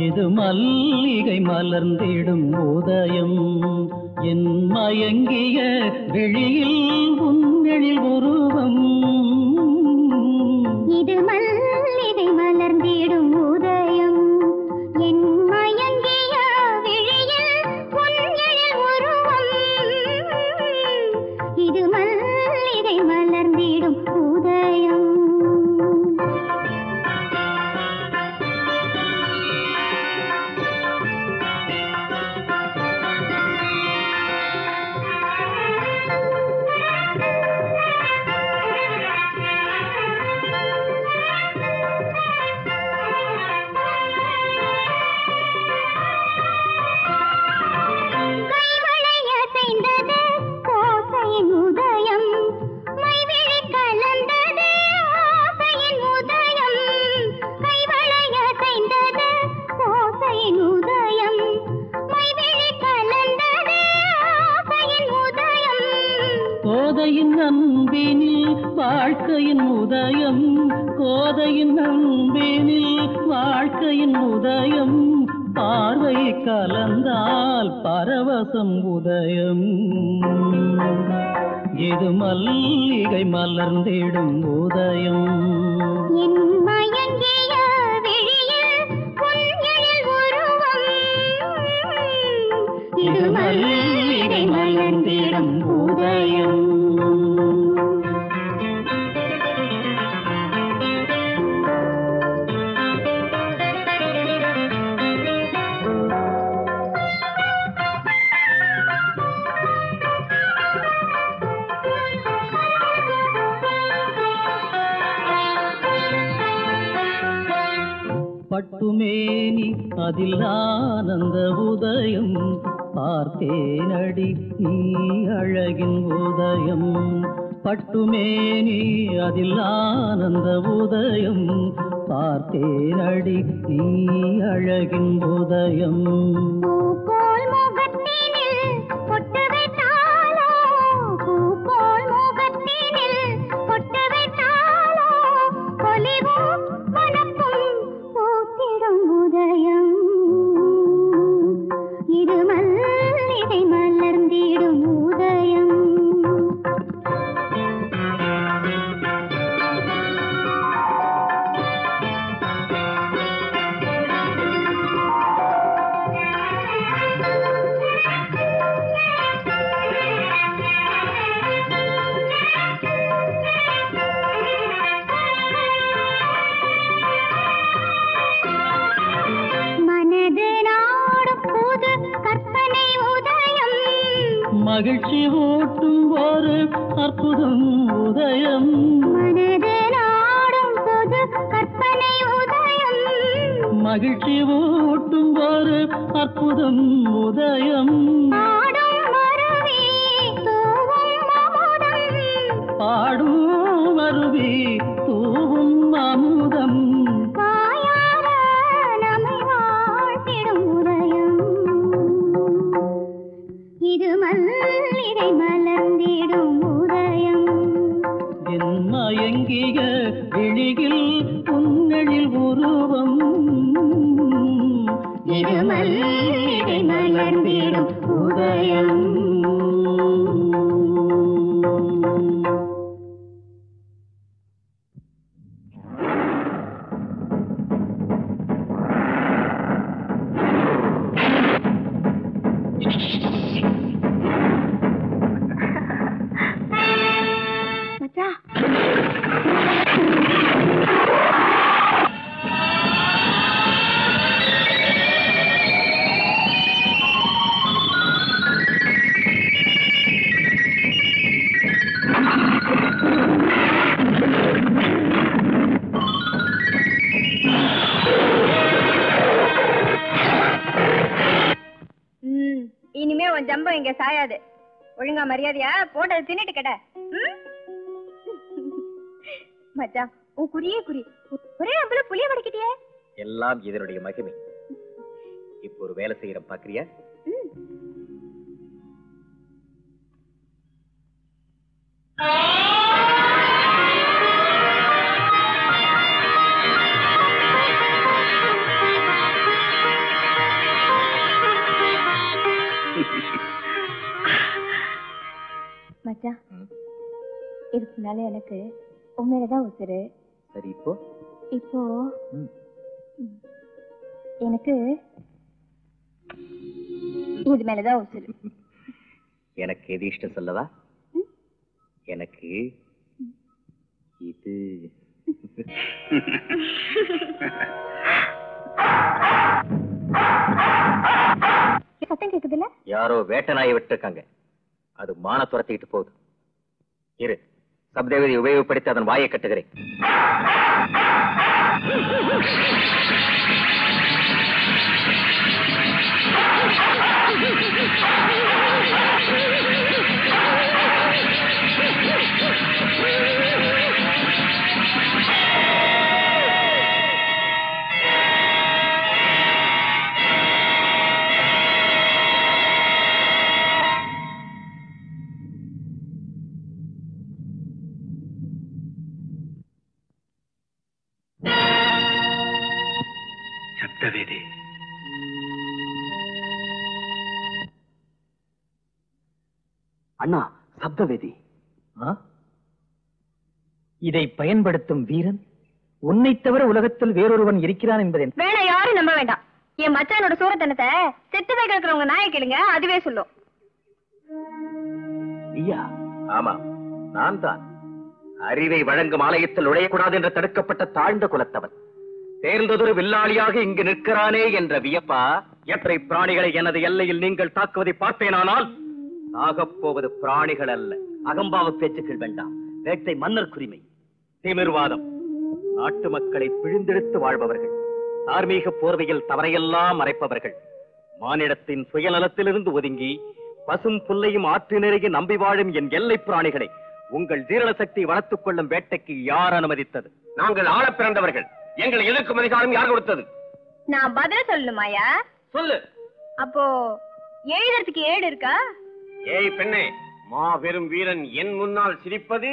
இது மல்லிகை மலர்ந்திடும் உதயம். என் மயங்கிய விழியில் உன்னெழில் உருவம், இது மல்லிகை மலர்ந்திடும் உதயம். என் மயங்கிய விழியில் உன்னெழில் உருவம், இது மல்லிகை மலர்ந்திடும் உதயம். கோதையின் அன்பினில் வாழ்க்கையின் உதயம், கோதையின் அன்பினில் வாழ்க்கையின் உதயம். பார்வை கலந்தால் பரவசம் உதயம், இது மல்லிகை மலர்ந்திடும் உதயம். என் மயங்கிய விழியில் உன்னெழில் உருவம், இது மல்லிகை மலர்ந்திடும் உதயம். பட்டுமேனி அதில் ஆனந்த உதயம், பார்த்தேனடி நீ அழகின் உதயம் பட்டுமேனி அதில் ஆனந்த உதயம் பார்த்தேனடி நீ அழகின் உதயம் மகிழ்ச்சி ஊட்டும் ஒரு அற்புதம் உதயம் மகிழ்ச்சி ஊட்டும் ஒரு அற்புதம் உதயம் பாடும் அருவி தூவும் அமுதம் இது மல்லிகை மலர்ந்திடும் உதயம் என் மயங்கிய விழியில் உன்னழில் உருவம் இது மல்லிகை மலர்ந்திடும் உதயம் இனிமே உன் ஜம்பம் இங்க சாயாது. ஒழுங்கா மரியாதையா போட்டது தின்னுட்டு கட. மச்சான் உன் குறியே குறி ஒரே அம்பல புளிய வடிக்கிட்டியே. எல்லாம் இதனுடைய மகிமை. இப்போ ஒரு வேலை செய்யறேன் பாக்குறியா? மச்சான் இதுக்கு மேல எனக்கு உண்மையிலதான் உசுரு. சரி இப்போ இப்போ எனக்கு இது மேலதான் உசுரு. எனக்கு எது இஷ்டம் சொல்லவா? எனக்கு இது சத்தம் கேக்குதுல்ல? யாரோ வேட்டை நாயை விட்டுருக்காங்க. அது மான துரத்திட்டு போகுது. இரு, சப்தேவதி உபயோகப்படுத்தி அதன் வாயை கட்டுகிறேன். சப்தவேதி, அண்ணா, சப்தவேதி. இதை பயன்படுத்தும் வீரன் உன்னை தவிர உலகத்தில் வேறொருவன் இருக்கிறான் என்பதை வேணா யாரும் நம்ப வேண்டாம். என் மச்சானோட சூரத்தனத்தை செத்துவே கேட்கிறவங்க நாயை கேளுங்க, அதுவே சொல்லும். நீயா? ஆமா, நான் தான். அறிவை வழங்கும் ஆலயத்தில் நுழையக்கூடாது என்று தடுக்கப்பட்ட தாழ்ந்த குலத்தவன். தேர்ந்ததொரு வில்லாளியாக இங்கு நிற்கிறானே என்ற வியப்பா? எத்தனை பிராணிகளை எனது எல்லையில் நீங்கள் தாக்குவதை பார்த்தேனானால் சாகப் போவது பிராணிகள் அல்ல. அகம்பாவ பேச்சுக்கள் வேண்டாம். வேட்டை மன்னர் குரிமை. திமிர்வாதம். நாட்டு மக்களை பிழிந்தெடுத்து வாழ்பவர்கள். தார்மீக போர்வையில் தவறையெல்லாம் மறைப்பவர்கள். மானிடத்தின் சுயநலத்திலிருந்து ஒதுங்கி பசும் புல்லையும் ஆற்று நிறைய நம்பி வாழும் என் எல்லை பிராணிகளை உங்கள் ஜீரண சக்தி வளர்த்துக் கொள்ளும் வேட்டைக்கு யார் அனுமதித்தது? நாங்கள் ஆள பிறந்தவர்கள். எங்களை எதிர்க்கும் அதிகாரம் யார் கொடுத்தது? நான் பதில் சொல்லணுமாயா? சொல்லு. அப்போ எழுதுறதுக்கு ஏடு இருக்கா? ஏய் பெண்ணே, மாபெரும் வீரன் என் முன்னால் சிரிப்பது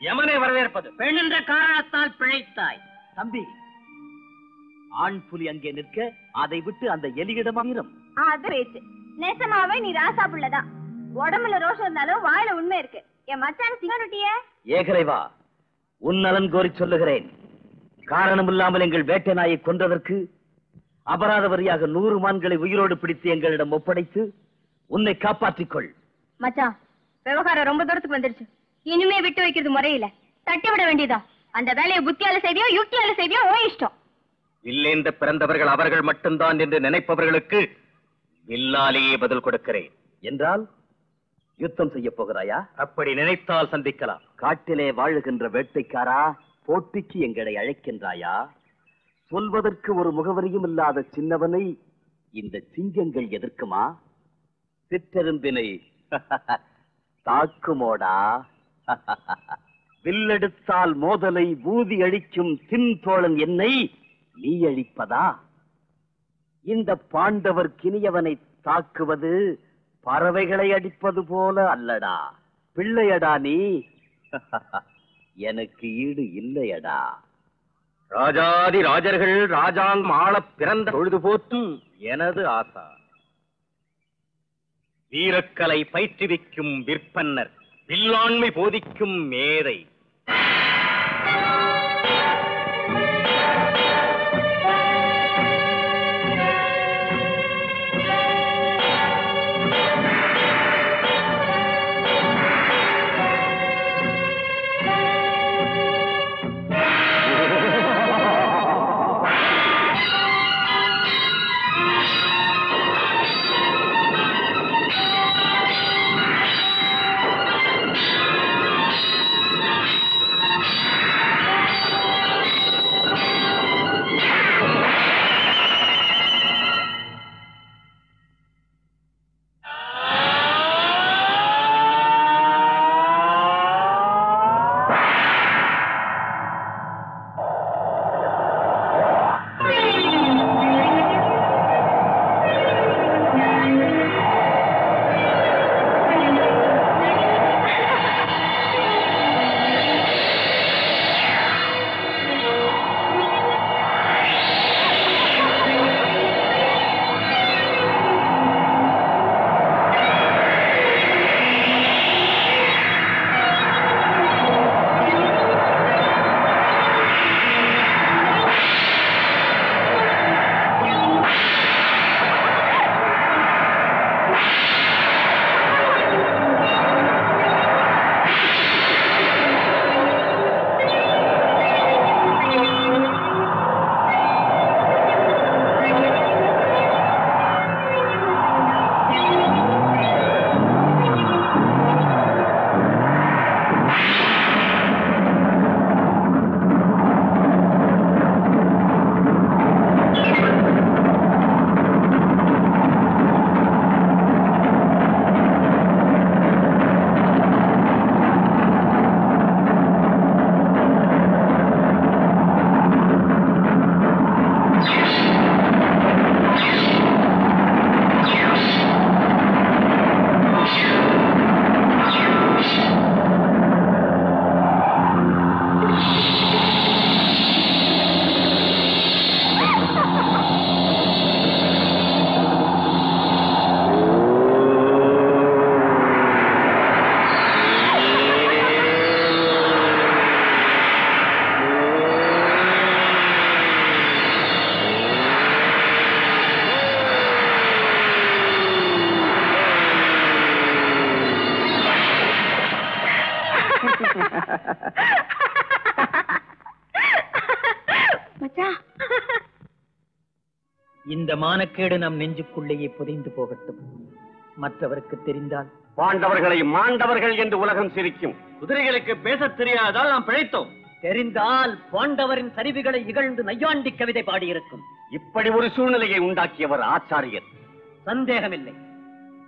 யமனை வரவேற்பது. பெண் என்ற காரணத்தால் பிழைத்தாய். தம்பி, ஆண் புலி அங்கே நிற்க அதை விட்டு அந்த எலியிடம் வீரம். அது பேச்சு. நெசமாவே நீ ராசா புள்ளதான். உடம்புல ரோஷம் இருந்தாலும் வாயில உண்மை இருக்கு. என் மச்சான் சிங்கனுட்டிய ஏகலைவா, உன் நலன் கோரி சொல்லுகிறேன். காரணம் இல்லாமல் எங்கள் வேட்டை நாயை கொன்றதற்கு அபராத வரியாக 100 மான்களை உயிரோடு பிடித்து எங்களிடம் ஒப்படைத்து உன்னை காப்பாற்றிக் கொள். மச்சான், விவகாரம் ரொம்ப தூரத்துக்கு வந்துருச்சு. இனிமே விட்டு வைக்கிறது முறையில தட்டி விட வேண்டியதா. அந்த வேலையை புத்தியால செய்தியோ யுக்தியால செய்தியோ ஓ இஷ்டம். வில்லேந்த பிறந்தவர்கள் அவர்கள் மட்டும்தான் என்று நினைப்பவர்களுக்கு வில்லாலேயே பதில் கொடுக்கிறேன். என்றால் யுத்தம் செய்ய போகிறாயா? அப்படி நினைத்தால் சந்திக்கலாம். காட்டிலே வாழுகின்ற வேட்டைக்காரா, போட்டிக்கு எங்களை அழைக்கின்றாயா? சொல்வதற்கு ஒரு முகவரியும் இல்லாத சின்னவனை இந்த சிங்கங்கள் எதிர்க்குமா? சிற்றெரும்பினை தாக்குமோடா? வில்லெடுத்தால் மோதலை ஊதி அழிக்கும் தின் தோழன் என்னை நீ அழிப்பதா? இந்த பாண்டவர் கினியவனை தாக்குவது பறவைகளை அடிப்பது போல அல்லடா. பிள்ளையடா நீ. எனக்கு ஈடு இல்லையடா. ராஜாதி ராஜர்கள் ராஜாங்கம் ஆள பிறந்த பொழுது போற்றும் எனது ஆசா. வீரக்கலை பயிற்றுவிக்கும் விற்பன்னர், வில்லாண்மை போதிக்கும் மேதை. இந்த மானக்கேடு நம் நெஞ்சுக்குள்ளேயே புதைந்து போகட்டும். மற்றவருக்கு தெரிந்தால் பாண்டவர்களை மாண்டவர்கள் என்று உலகம் சிரிக்கும். குதிரைகளுக்கு பேசத் தெரியாதால் நாம் பிழைத்தோம். தெரிந்தால் பாண்டவரின் சரிவுகளை இகழ்ந்து நையாண்டி கவிதை பாடியிருக்கும். இப்படி ஒரு சூழ்நிலையை உண்டாக்கியவர் ஆச்சாரியர். சந்தேகமில்லை.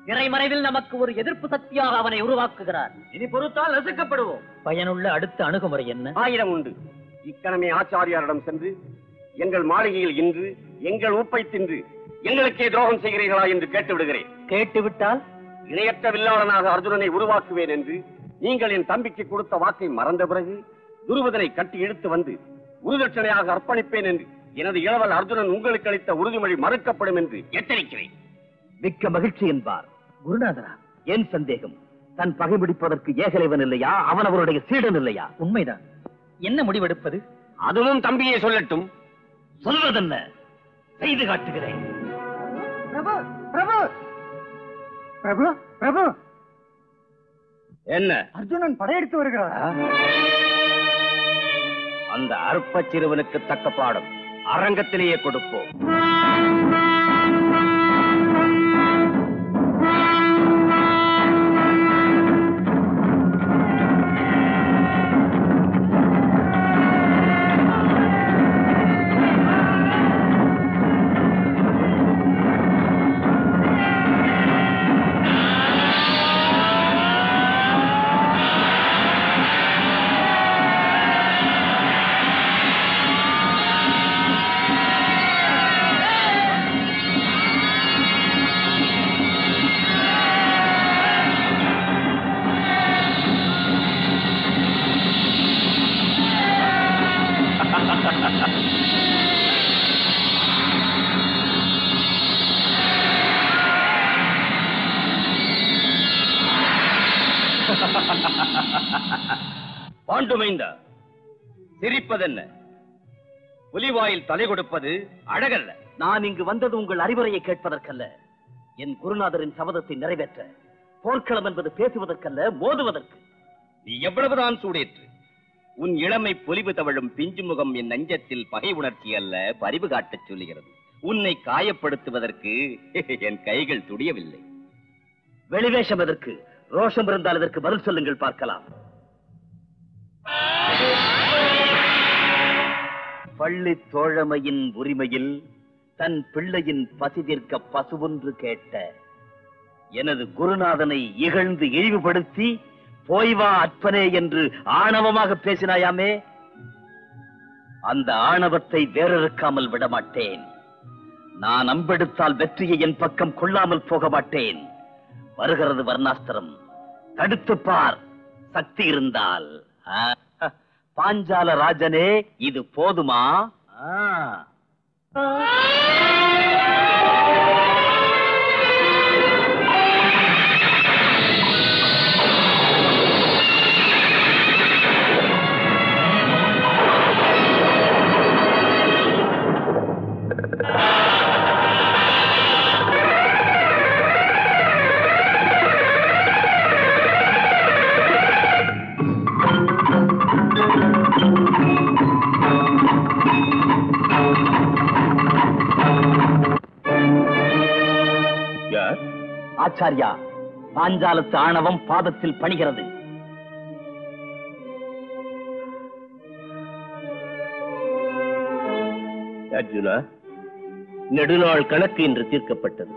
திரைமறைவில் நமக்கு ஒரு எதிர்ப்பு சக்தியாக அவனை உருவாக்குகிறார். இனி பொறுத்தால் நசுக்கப்படுவோம். பயனுள்ள அடுத்த அணுகுமுறை என்ன? 1000 உண்டு. இக்கணமே ஆச்சாரியாரிடம் சென்று எங்கள் மாளிகையில் இன்று எங்கள் உப்பை தின்று எங்களுக்கே துரோகம் செய்கிறீர்களா என்று கேட்டு விடுகிறேன். கேட்டுவிட்டால் இணையற்ற வில்லாளனாக அர்ஜுனனை உருவாக்குவேன் என்று நீங்கள் என் தம்பிக்கு கொடுத்த வாக்கை மறந்த பிறகு துருவதனை கட்டி இழுத்து வந்து உருதட்சணையாக அர்ப்பணிப்பேன் என்று எனது இளவல் அர்ஜுனன் உங்களுக்கு அளித்த உறுதிமொழி மறுக்கப்படும் என்று எச்சரிக்கிறேன். மிக்க மகிழ்ச்சி என்பார். குருநாதரா, ஏன் சந்தேகம்? தன் பகை பிடிப்பதற்கு ஏகலைவன் இல்லையா? அவன் அவருடைய சீடன் இல்லையா? உண்மைதான். என்ன முடிவெடுப்பது? அதுவும் தம்பியே சொல்லட்டும். சொல்வதென்ன, செய்து காட்டுகிறேன். பிரபு பிரபு பிரபு பிரபு, என்ன? அர்ஜுனன் படையெடுத்து வருகிறாரா? அந்த அற்ப சிறுவனுக்கு தக்க பாடம் அரங்கத்திலேயே கொடுப்போம். பாண்டுமைந்தா, சிரிப்பதென்ன? புலிவாயில் தலை கொடுப்பது அழகல்ல. நான் இங்கு வந்தது உங்கள் அறிவுரையை கேட்பதற்கல்ல, என் குருநாதரின் சபதத்தை நிறைவேற்ற. போர்க்களம் என்பது பேசுவதற்கல்ல, மோதுவதற்கு. நீ எவ்வளவுதான் சூடேற்று, உன் இளமை பொலிவு தவழும் பிஞ்சு முகம் என் நெஞ்சத்தில் பகை உணர்ச்சி அல்ல பரிவு காட்டச் சொல்லுகிறது. உன்னை காயப்படுத்துவதற்கு என் கைகள் துடியவில்லை. வெளிவேஷம் எதற்கு? ரோஷம் இருந்தால் இதற்கு பதில் சொல்லுங்கள், பார்க்கலாம். பள்ளி தோழமையின் உரிமையில் தன் பிள்ளையின் பசி தீர்க்க பசுவொன்று கேட்ட எனது குருநாதனை இகழ்ந்து இழிவுபடுத்தி போய்வா அற்பனே என்று ஆணவமாக பேசினாயாமே, அந்த ஆணவத்தை வேறறுக்காமல் விடமாட்டேன். நான் அம்பெடுத்தால் வெற்றியை என் பக்கம் கொள்ளாமல் போக மாட்டேன். வருகிறது வர்ணாஸ்திரம், தடுத்து பார், சக்தி இருந்தால். பாஞ்சால ராஜனே, இது போதுமா? ஆச்சாரியா, பாஞ்சாலத்து ஆணவம் பாதத்தில் பணிகிறது. அர்ஜுனா, நெடுநாள் கணக்கு இன்று தீர்க்கப்பட்டது.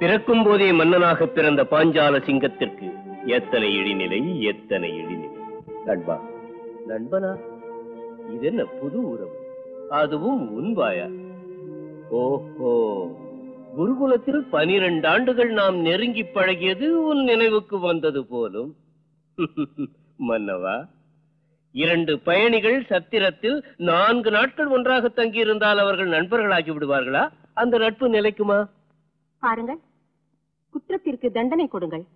பிறக்கும் போதே மன்னனாக பிறந்த பாஞ்சால சிங்கத்திற்கு எத்தனை இழிநிலை, எத்தனை இழிநிலை. நண்பா, நண்பனா, இதென்ன புது உறவு, அதுவும் உன்பாயா? ஓஹோ, குருகுலத்தில் 12 ஆண்டுகள் நாம் நெருங்கி பழகியது உன் நினைவுக்கு வந்தது போலும். மன்னவா, 2 பயணிகள் சத்திரத்தில் 4 நாட்கள் ஒன்றாக தங்கியிருந்தால் அவர்கள் நண்பர்களாகி விடுவார்களா? அந்த நட்பு நிலைக்குமா? பாருங்கள், குற்றத்திற்கு தண்டனை கொடுங்கள்,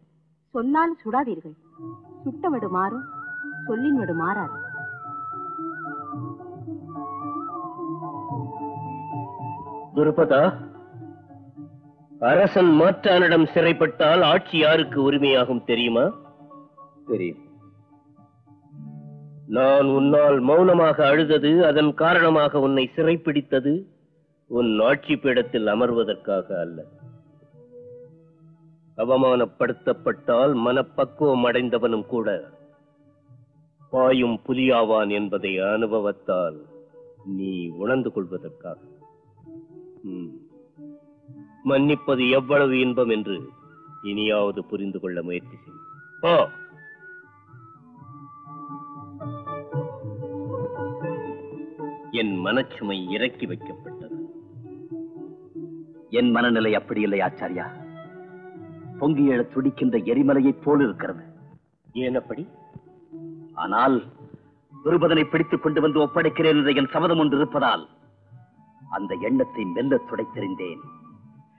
சொல்லால் சுடாதீர்கள். சுட்டவடு மாறும், சொல்லின் வடு மாறாது. துருபதா, அரசன் மாற்றானிடம் சிறைப்பட்டால் ஆட்சி யாருக்கு உரிமையாகும் தெரியுமா? தெரியும். நான் உன்னால் மௌனமாக அழுதது, அதன் காரணமாக உன்னை சிறைப்பிடித்தது உன் ஆட்சி பீடத்தில் அமர்வதற்காக அல்ல. அவமானப்படுத்தப்பட்டால் மனப்பக்குவம் அடைந்தவனும் கூட பாயும் புலியாவான் என்பதை அனுபவத்தால் நீ உணர்ந்து கொள்வதற்காக. மன்னிப்பது எவ்வளவு இன்பம் என்று இனியாவது புரிந்து கொள்ள முயற்சி செய். போ. என் மனச்சுமை இறக்கி வைக்கப்பட்டது. என் மனநிலை அப்படி இல்லை ஆச்சாரியா. பொங்கி எழ துடிக்கின்ற எரிமலையைப் போல் இருக்கிறது. ஏன் அப்படி? ஆனால் துருபதனை பிடித்துக் கொண்டு வந்து ஒப்படைக்கிறேன் என்ற என் சபதம் ஒன்று இருப்பதால் அந்த எண்ணத்தை மெல்ல துடைத்தெறிந்தேன்.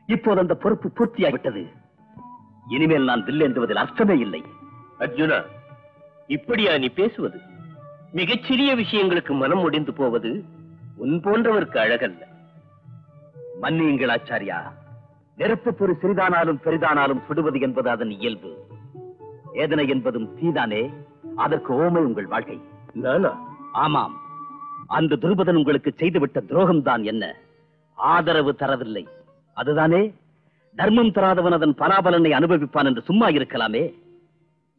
இப்போது அந்த பொறுப்பு பூர்த்தியாகிவிட்டது. இனிமேல் நான் வில்லேந்துவதில் அர்த்தமே இல்லை. அர்ஜுனா, இப்படியா நீ பேசுவது? மிகச்சிறிய விஷயங்களுக்கு மனம் முடிந்து போவது உன் போன்றவருக்கு அழகல்ல. மன்னியுங்கள் ஆச்சாரியா. நெருப்பு பொறி சிறிதானாலும் பெரிதானாலும் சுடுவது என்பது அதன் இயல்பு. வேதனை என்பதும் தீதானே. அதற்கு ஓமை உங்கள் வாழ்க்கை. நானா? ஆமாம். அந்த துருபதன் உங்களுக்கு செய்துவிட்ட துரோகம் தான் என்ன? ஆதரவு தரவில்லை, அதுதானே? தர்மம் தராதவன் அதன் பலாபலனை அனுபவிப்பான் என்று சும்மா இருக்கலாமே.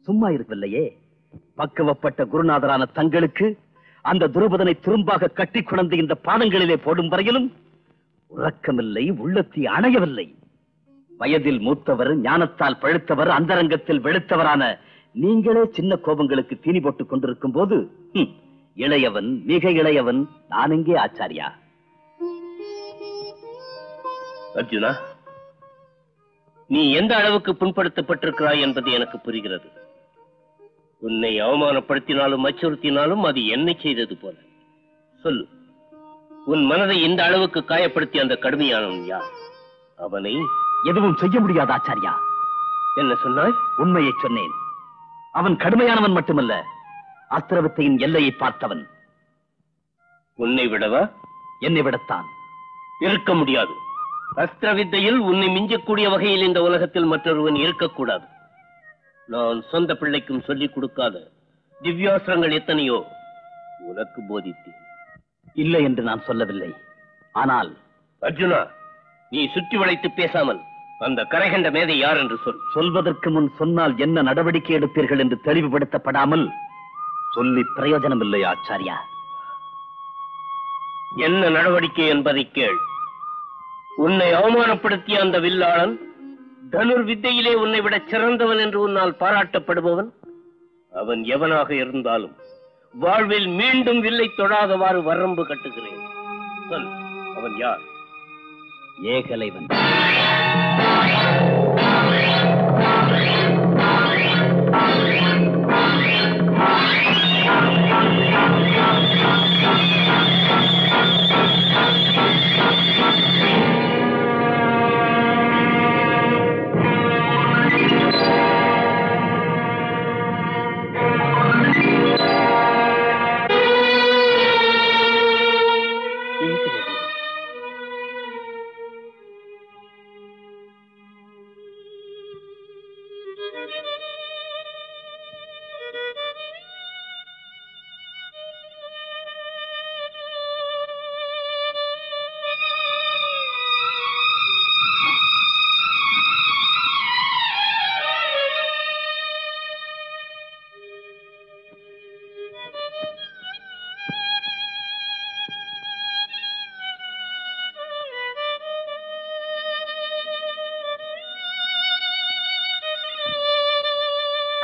சும்மா இருக்கவில்லையே. பக்குவப்பட்ட குருநாதரான தங்களுக்கு அந்த துருபதனை திரும்பாக கட்டி குழந்தை இந்த பாதங்களிலே போடும் வரையிலும் உறக்கமில்லை, உள்ளத்தை அணையவில்லை. வயதில் மூத்தவர், ஞானத்தால் பழுத்தவர், அந்தரங்கத்தில் வெளுத்தவரான நீங்களே சின்ன கோபங்களுக்கு தீனி போட்டுக் கொண்டிருக்கும் போது இளையவன், மிக இளையவன் நான் எங்கே ஆச்சாரியா? அர்ஜுனா, நீ எந்த அளவுக்கு புண்படுத்தப்பட்டிருக்கிறாய் என்பது எனக்கு புரிகிறது. உன்னை அவமானப்படுத்தினாலும் அச்சுறுத்தினாலும் அது என்னை செய்தது போல. சொல்லு, உன் மனதை இந்த அளவுக்கு காயப்படுத்தி அந்த கடுமையானவன் யார்? அவனை எதுவும் செய்ய முடியாது ஆச்சாரியா. என்ன சொன்னாய்? உண்மையை சொன்னேன். அவன் கடுமையானவன் மட்டுமல்ல, அஸ்திரவித்தையின் எல்லையை பார்த்தவன். உன்னை விடவா? என்னை விடத்தான். இருக்க முடியாது. அஸ்திரவித்தையில் உன்னை மிஞ்சக்கூடிய வகையில் இந்த உலகத்தில் மற்றொருவன் இருக்கக்கூடாது. நான் சொந்த பிள்ளைக்கும் சொல்லிக் கொடுக்காத திவ்யாஸ்திரங்கள் எத்தனையோ உனக்கு போதித்தேன். இல்லை என்று நான் சொல்லவில்லை. ஆனால் அர்ஜுனா, நீ சுற்றி வளைத்து பேசாமல் அந்த கரைகண்ட மேதை யார் என்று சொல். சொல்வதற்கு முன் சொன்னால் என்ன நடவடிக்கை எடுப்பீர்கள் என்று தெளிவுபடுத்தப்படாமல் சொல்லி பிரயோஜனம் இல்லை ஆச்சாரியா. என்ன நடவடிக்கை என்பதை கேள். உன்னை அவமானப்படுத்திய அந்த வில்லாளன் தனுர் வித்தையிலே உன்னை விட சிறந்தவன் என்று உன்னால் பாராட்டப்படுபவன், அவன் எவனாக இருந்தாலும் வாழ்வில் மீண்டும் வில்லை தொடாதவாறு வரம்பு கட்டுகிறேன். சொல், அவன் யார்? ஏகலைவன்.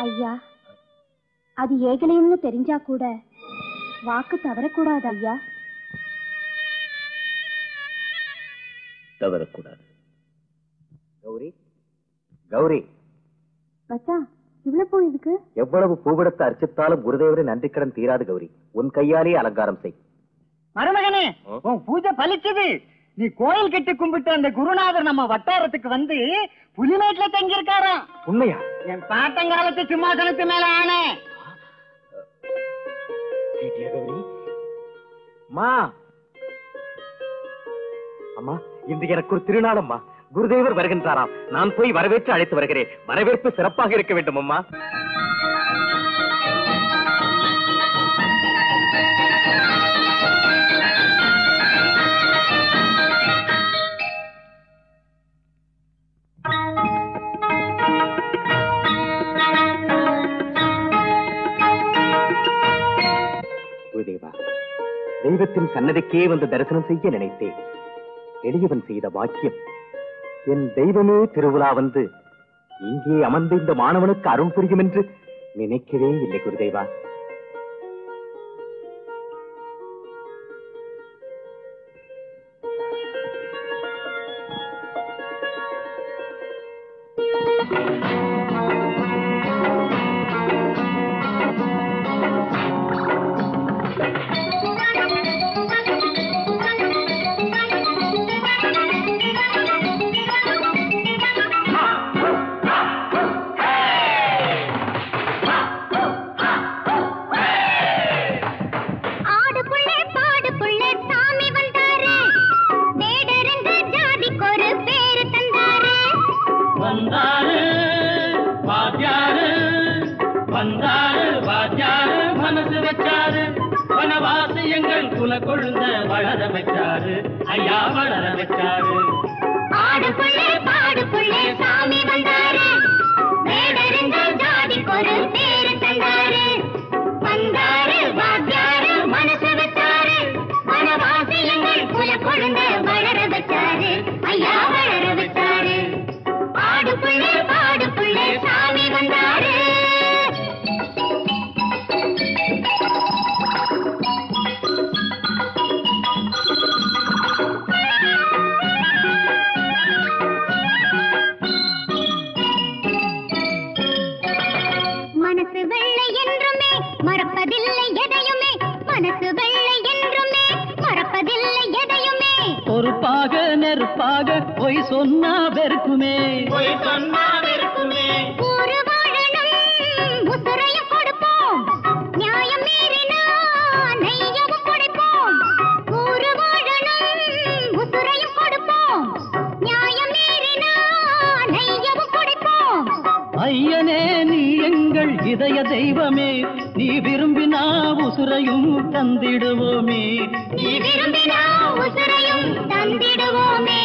ஐயா, அது ஏகலைன்னு தெரிஞ்சா கூட வாக்கு தவறக்கூடாது ஐயா. தவறக்கூடாது. கௌரி, கௌரி, மச்சா, இவ்வளவு பூ இதுக்கு? எவ்வளவு பூவிடத்தை அர்ச்சித்தாலும் குருதேவரை நன்றி கடன் தீராது கௌரி. உன் கையாலே அலங்காரம் செய். மருமகனே, உன் பூஜை பலிச்சது. நீ கோயில் கட்டி கும்பிட்டு அந்த குருநாதர் நம்ம வட்டாரத்துக்கு வந்து புலிமேட்ல தங்கியிருக்காராம். உண்மையா? என் பாட்டங்காலத்து சிம்மாசனத்து மேல ஆனே. அம்மா, இன்று எனக்கு ஒரு திருநாளம்மா. குருதேவர் வருகின்றாராம். நான் போய் வரவேற்று அழைத்து வருகிறேன். வரவேற்பு சிறப்பாக இருக்க வேண்டும் அம்மா. குருதேவா, தெய்வத்தின் சன்னதிக்கே வந்து தரிசனம் செய்ய நினைத்தேன். எளியவன் செய்த வாக்கியம் என் தெய்வமே திருவிழா வந்து இங்கே அமர்ந்து இந்த மாணவனுக்கு அருள் புரியும் என்று நினைக்கவே இல்லை குருதேவா. கொழுந்த வளர வச்சாரு ஐயா வளர வச்சாரு. ஆடுக்குள்ளே பாடுக்குள்ளே சாமி வந்தாரு, வேடறிந்த ஜாதிக்கு ஒரு பேரு தந்தாரு. வந்தாரு வாத்தியாரு மனசு வச்சாரு, வனவாசி எங்கள் குல கொழுந்த வளர வச்சாரு ஐயா வளர வச்சாரு. ஆடுக்குள்ளே பாடுக்குள்ளே சாமி வந்தாரு. மனசு வெள்ளை என்றுமே மறப்பதில்லை எதையுமே, மனசு வெள்ளை என்றுமே மறப்பதில்லை எதையுமே. பொறுப்பாக நெருப்பாக பொய் சொன்னா வெறுக்குமே, பொய் சொன்னா வெறுக்குமே. ஊரு வாழணும் உசுரையும் கொடுப்போம், நியாயம் மீறினா நெய்யவும் கொடுப்போம். ஊரு வாழணும் உசுரையும் கொடுப்போம், நியாயம் மீறினா நெய்யவும் கொடுப்போம். ஐயனே நீ எங்கள் இதய தெய்வமே, நீ விரும்பினா உசுரையும் தந்திடுவோமே, நீ விரும்பினா உசுரையும் தந்திடுவோமே.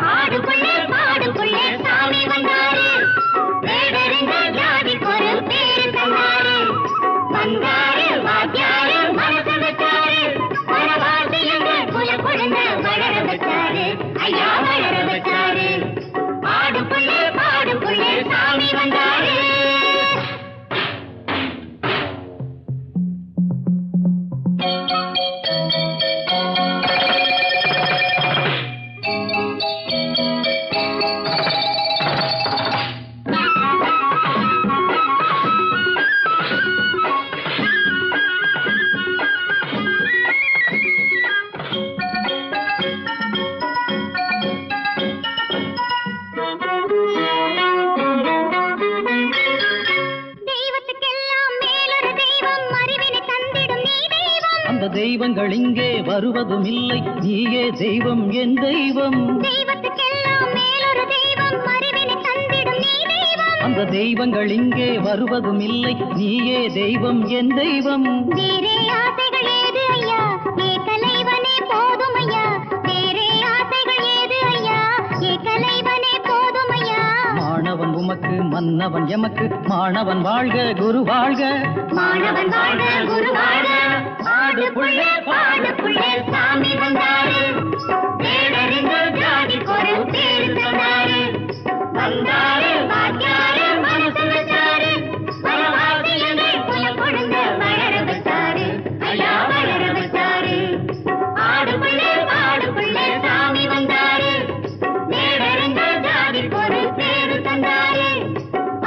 ஆடுக்குள்ளே பாடுக்குள்ளே சாமி வந்தாரு, வேடறிந்த ஜாதிக்கு ஒரு பேரு தந்தாரு. வந்தாரு வாத்தியாரு மனசு வச்சாரு, வனவாசி எங்கள் குல கொழுந்த வளர வச்சாரு ஐயா வளர வச்சாரு. ஆடுக்குள்ளே பாடுக்குள்ளே சாமி வந்தாரு. தெய்வங்கள் இங்கே வருவதும் இல்லை, நீயே தெய்வம் என் தெய்வம். தெய்வத்துக்கெல்லாம் மேலொரு தெய்வம் அறிவினை தந்திடும் நீ தெய்வம். அந்த தெய்வங்கள் இங்கே வருவதும் இல்லை, நீயே தெய்வம் என் தெய்வம். வேறே ஆசைகள் ஏது ஐயா, ஏகலைவனே போதும் ஐயா. வேறே ஆசைகள் ஏது ஐயா, ஏகலைவனே போதும் ஐயா. மாணவன் உமக்கு மன்னவன் எமக்கு, மாணவன் வாழ்க குரு வாழ்க, மாணவன் வாழ்க குரு வாழ்க. ஆடுக்குள்ளே பாடுக்குள்ளே சாமி வந்தாரு, வேடறிந்த ஜாதிக்கு ஒரு பேரு தந்தாரு. வந்தாரு வாத்தியாரு மனசு வச்சாரு, வனவாசி எங்கள் குல கொழுந்த வளர வச்சாரு ஐயா வளர வச்சாரு. ஆடுக்குள்ளே பாடுக்குள்ளே சாமி வந்தாரு, வேடறிந்த ஜாதிக்கு ஒரு பேரு தந்தாரு.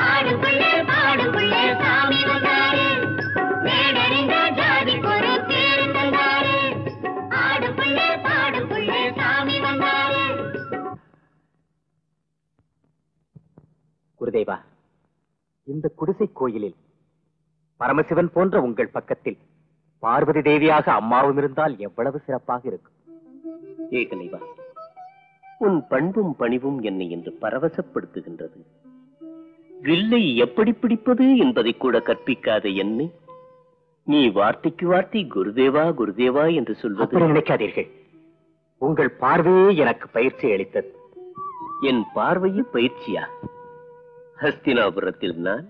ஆடுக்குள்ளே பாடுக்குள்ளே சாமி வந்தாரு, வேடறிந்த ஜாதிக்கு ஒரு பேரு தந்தாரு. ஆடுக்குள்ளே பாடுக்குள்ளே சாமி வந்தாரு. குருதேவா, இந்த குடிசை கோயிலில் பரமசிவன் போன்ற உங்கள் பக்கத்தில் பார்வதி தேவியாக அம்மாவும் இருந்தால் எவ்வளவு சிறப்பாக இருக்கும். ஏகலைவா, உன் பண்பும் பணிவும் என்னை இன்று பரவசப்படுத்துகின்றது. வில்லை எப்படி பிடிப்பது என்பதை கூட கற்பிக்காத என்னை நீ வார்த்தைக்கு வார்த்தை குருதேவா குருதேவா என்று சொல்வது நினைக்காதீர்கள். உங்கள் பார்வையே எனக்கு பயிற்சி அளித்தது. என் பார்வையில் பயிற்சியா? ஹஸ்தினாபுரத்தில் நான்,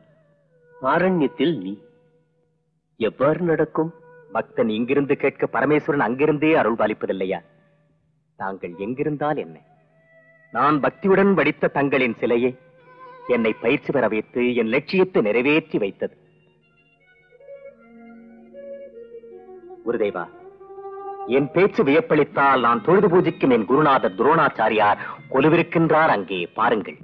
ஆரண்யத்தில் நீ. எவ்வாறு நடக்கும்? பக்தன் இங்கிருந்து கேட்க பரமேஸ்வரன் அங்கிருந்தே அருள் பாலிப்பதில்லையா? தாங்கள் எங்கிருந்தால் என்ன? நான் பக்தியுடன் வடித்த தங்களின் சிலையை என்னை பயிற்சி பெற வைத்து என் லட்சியத்தை நிறைவேற்றி வைத்தது. குருதேவா, என் பேச்சு வியப்பளித்தால் நான் தொழுது பூஜிக்கும் என் குருநாதர் துரோணாச்சாரியார் கொலுவிருக்கின்றார், அங்கே பாருங்கள்.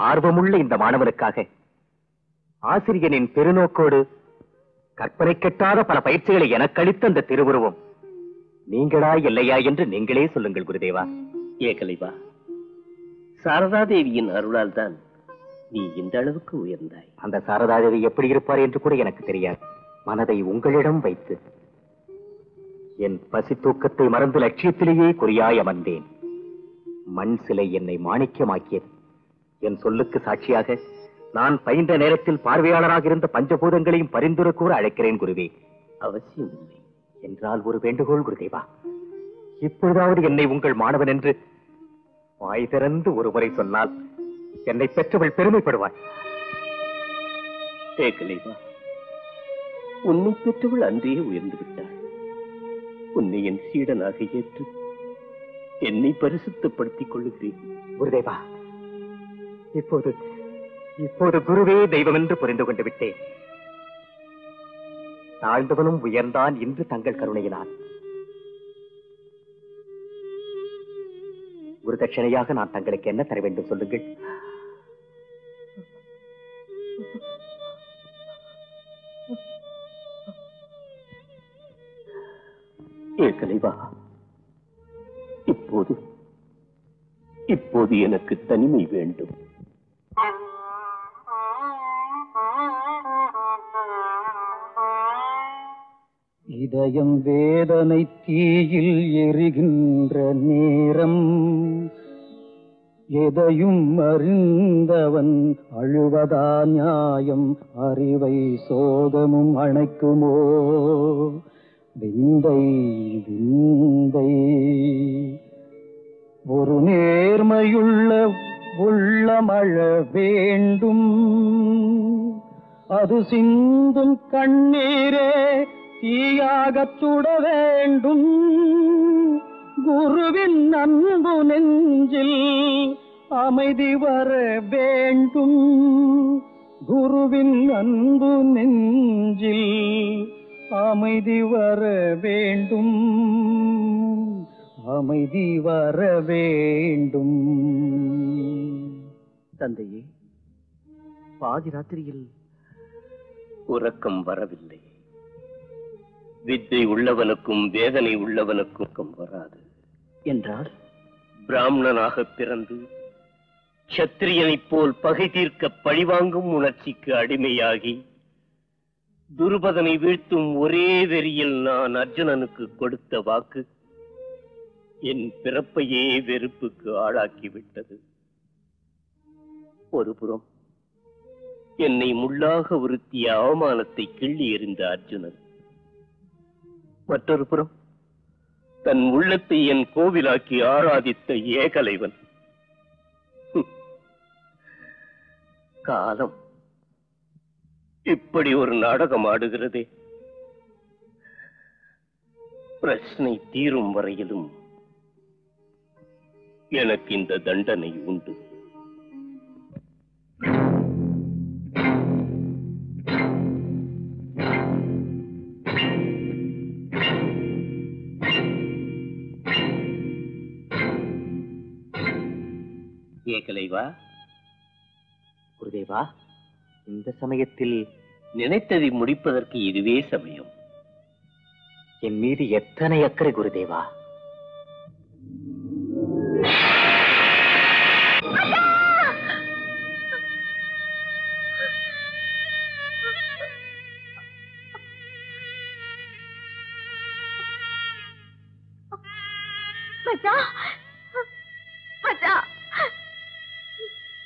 ஆர்வமுள்ள இந்த மாணவனுக்காக ஆசிரியனின் பெருநோக்கோடு கற்பனை கெட்டாத பல பயிற்சிகளை எனக்கு அளித்த அந்த திருவுருவம் நீங்களா இல்லையா என்று நீங்களே சொல்லுங்கள் குருதேவா. ஏகலைவா, சாரதாதேவியின் அருளால் தான் நீ இந்த அளவுக்கு உயர்ந்தாய். அந்த சாரதாதேவி எப்படி இருப்பார் என்று கூட எனக்கு தெரியாது. மனதை உங்களிடம் வைத்து என் பசி தூக்கத்தை மறந்து லட்சியத்திலேயே குறியாய் அமர்ந்தேன். மண் சிலை என்னை மாணிக்கமாக்கியது. என் சொல்லுக்கு சாட்சியாக நான் பயின்ற நேரத்தில் பார்வையாளராக இருந்த பஞ்சபூதங்களையும் பரிந்துரை கூற அழைக்கிறேன் குருவே. அவசியம் இல்லை என்றால் ஒரு வேண்டுகோள் குருதேவா, இப்பொழுதாவது என்னை உங்கள் மாணவன் என்று வாய் திறந்து ஒருமுறை சொன்னால் என்னை பெற்றவள் பெருமைப்படுவாள். ஏகலைவா, உன்னை பெற்றவள் அன்றே உயர்ந்து விட்டாள். உன்னை என் சீடனாக ஏற்று என்னை பரிசுத்தப்படுத்திக் கொள்ளுகிறேன். குருதேவா, இப்போது குருவே தெய்வம் என்று புரிந்து கொண்டு விட்டேன். தாழ்ந்தவனும் உயர்ந்தான் இன்று தங்கள் கருணையினால். குரு தட்சணையாக நான் தங்களுக்கு என்ன தர வேண்டும் சொல்லுங்கள். ஏகலைவா, இப்போது எனக்கு தனிமை வேண்டும். இதயம் வேதனை தீயில் எரிகின்ற நேரம், எதையும் அறிந்தவன் அழுவதா நியாயம்? அறிவை சோகமும் அணைக்குமோ? விந்தை விந்தை. ஒரு நேர்மையுள்ள உள்ளமழ வேண்டும், அது சிந்தும் கண்ணீரே தீயாகச் சுட வேண்டும். குருவின் அன்பு நெஞ்சில் அமைதி வர வேண்டும். குருவின் அன்பு நெஞ்சில் அமைதி வர வேண்டும். அமைதி வர வேண்டும். தந்தையே, பாதி ராத்திரியில் உறக்கம் வரவில்லை. வித்தை உள்ளவனுக்கும் வேதனை உள்ளவனுக்கும் வராது என்றால், பிராமணனாக பிறந்து சத்திரியனைப் போல் பகை தீர்க்க பழிவாங்கும் உணர்ச்சிக்கு அடிமையாகி துருபதனை வீழ்த்தும் ஒரே வெறியில் நான் அர்ஜுனனுக்கு கொடுத்த வாக்கு என் பிறப்பையே வெறுப்புக்கு ஆளாக்கிவிட்டது. ஒருபுறம் என்னை முள்ளாக உறுத்திய அவமானத்தை கிள்ளி எறிந்த அர்ஜுனன், மற்றொரு புறம் தன் உள்ளத்தை என் கோவிலாக்கி ஆராதித்த ஏகலைவன். காலம் இப்படி ஒரு நாடகம் ஆடுகிறதே. பிரச்சனை தீரும் வரையிலும் எனக்கு இந்த தண்டனை உண்டு. ஏகலைவா, குருதேவா, இந்த சமயத்தில் நினைத்ததை முடிப்பதற்கு இதுவே சமயம். என் மீது எத்தனை அக்கறை குருதேவா! மச்சான் மச்சான்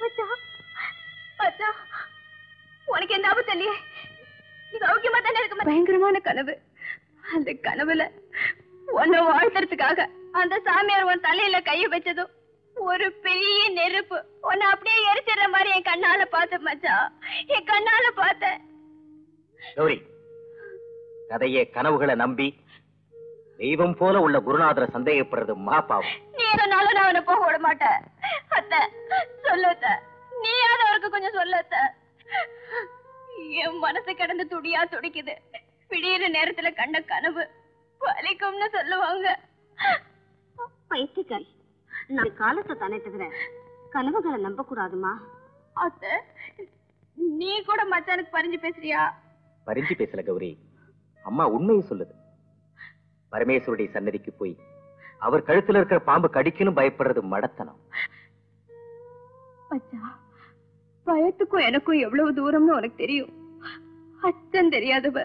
மச்சான் மச்சான் உனக்கு எந்த ஆபத்து இல்லையே சௌக்கியமா தானே இருக்கு. பயங்கரமான கனவு. அந்த கனவுல உன்னை வாழ்த்துறதுக்காக அந்த சாமியார் உன் தலையில கைய வச்சதும் ஒரு பெரிய நெருப்பு உன்னை அப்படியே எரிச்சிடுற மாதிரி என் கண்ணால பார்த்த மச்சான். என் கண்ணால பார்த்தேன். கௌரி, கதையே கனவுகளை நம்பி தெய்வம் போல உள்ள குருநாதரை சந்தேகப்படுறது மகாபாவம். நீ எதனால நான் அவனை போக விட மாட்டேன். அத்தை சொல்லத்த நீயாவது அவருக்கு கொஞ்சம் சொல்லத்த. என் மனசு கிடந்து துடியா துடிக்குது. விடியிற நேரத்துல கண்ட கனவு பலிக்கும்னு சொல்லுவாங்க. பைத்தியக்காரி, நான் காலத்தை தானே தவிர கனவுகளை நம்ப கூடாதுமா. அத்தை நீ கூட மச்சானுக்கு பறிஞ்சு பேசுறியா? பறிஞ்சு பேசல கௌரி, அம்மா உண்மையை சொல்லுது. பரமேஸ்வருடைய சன்னதிக்கு போய் அவர் கழுத்துல இருக்கிற பாம்பு கடிக்கணும் பயப்படுறது மடத்தனம். மச்சா, பயத்துக்கும் எனக்கும் எவ்வளவு தூரம்னு உனக்கு தெரியும். அச்சம் தெரியாதவ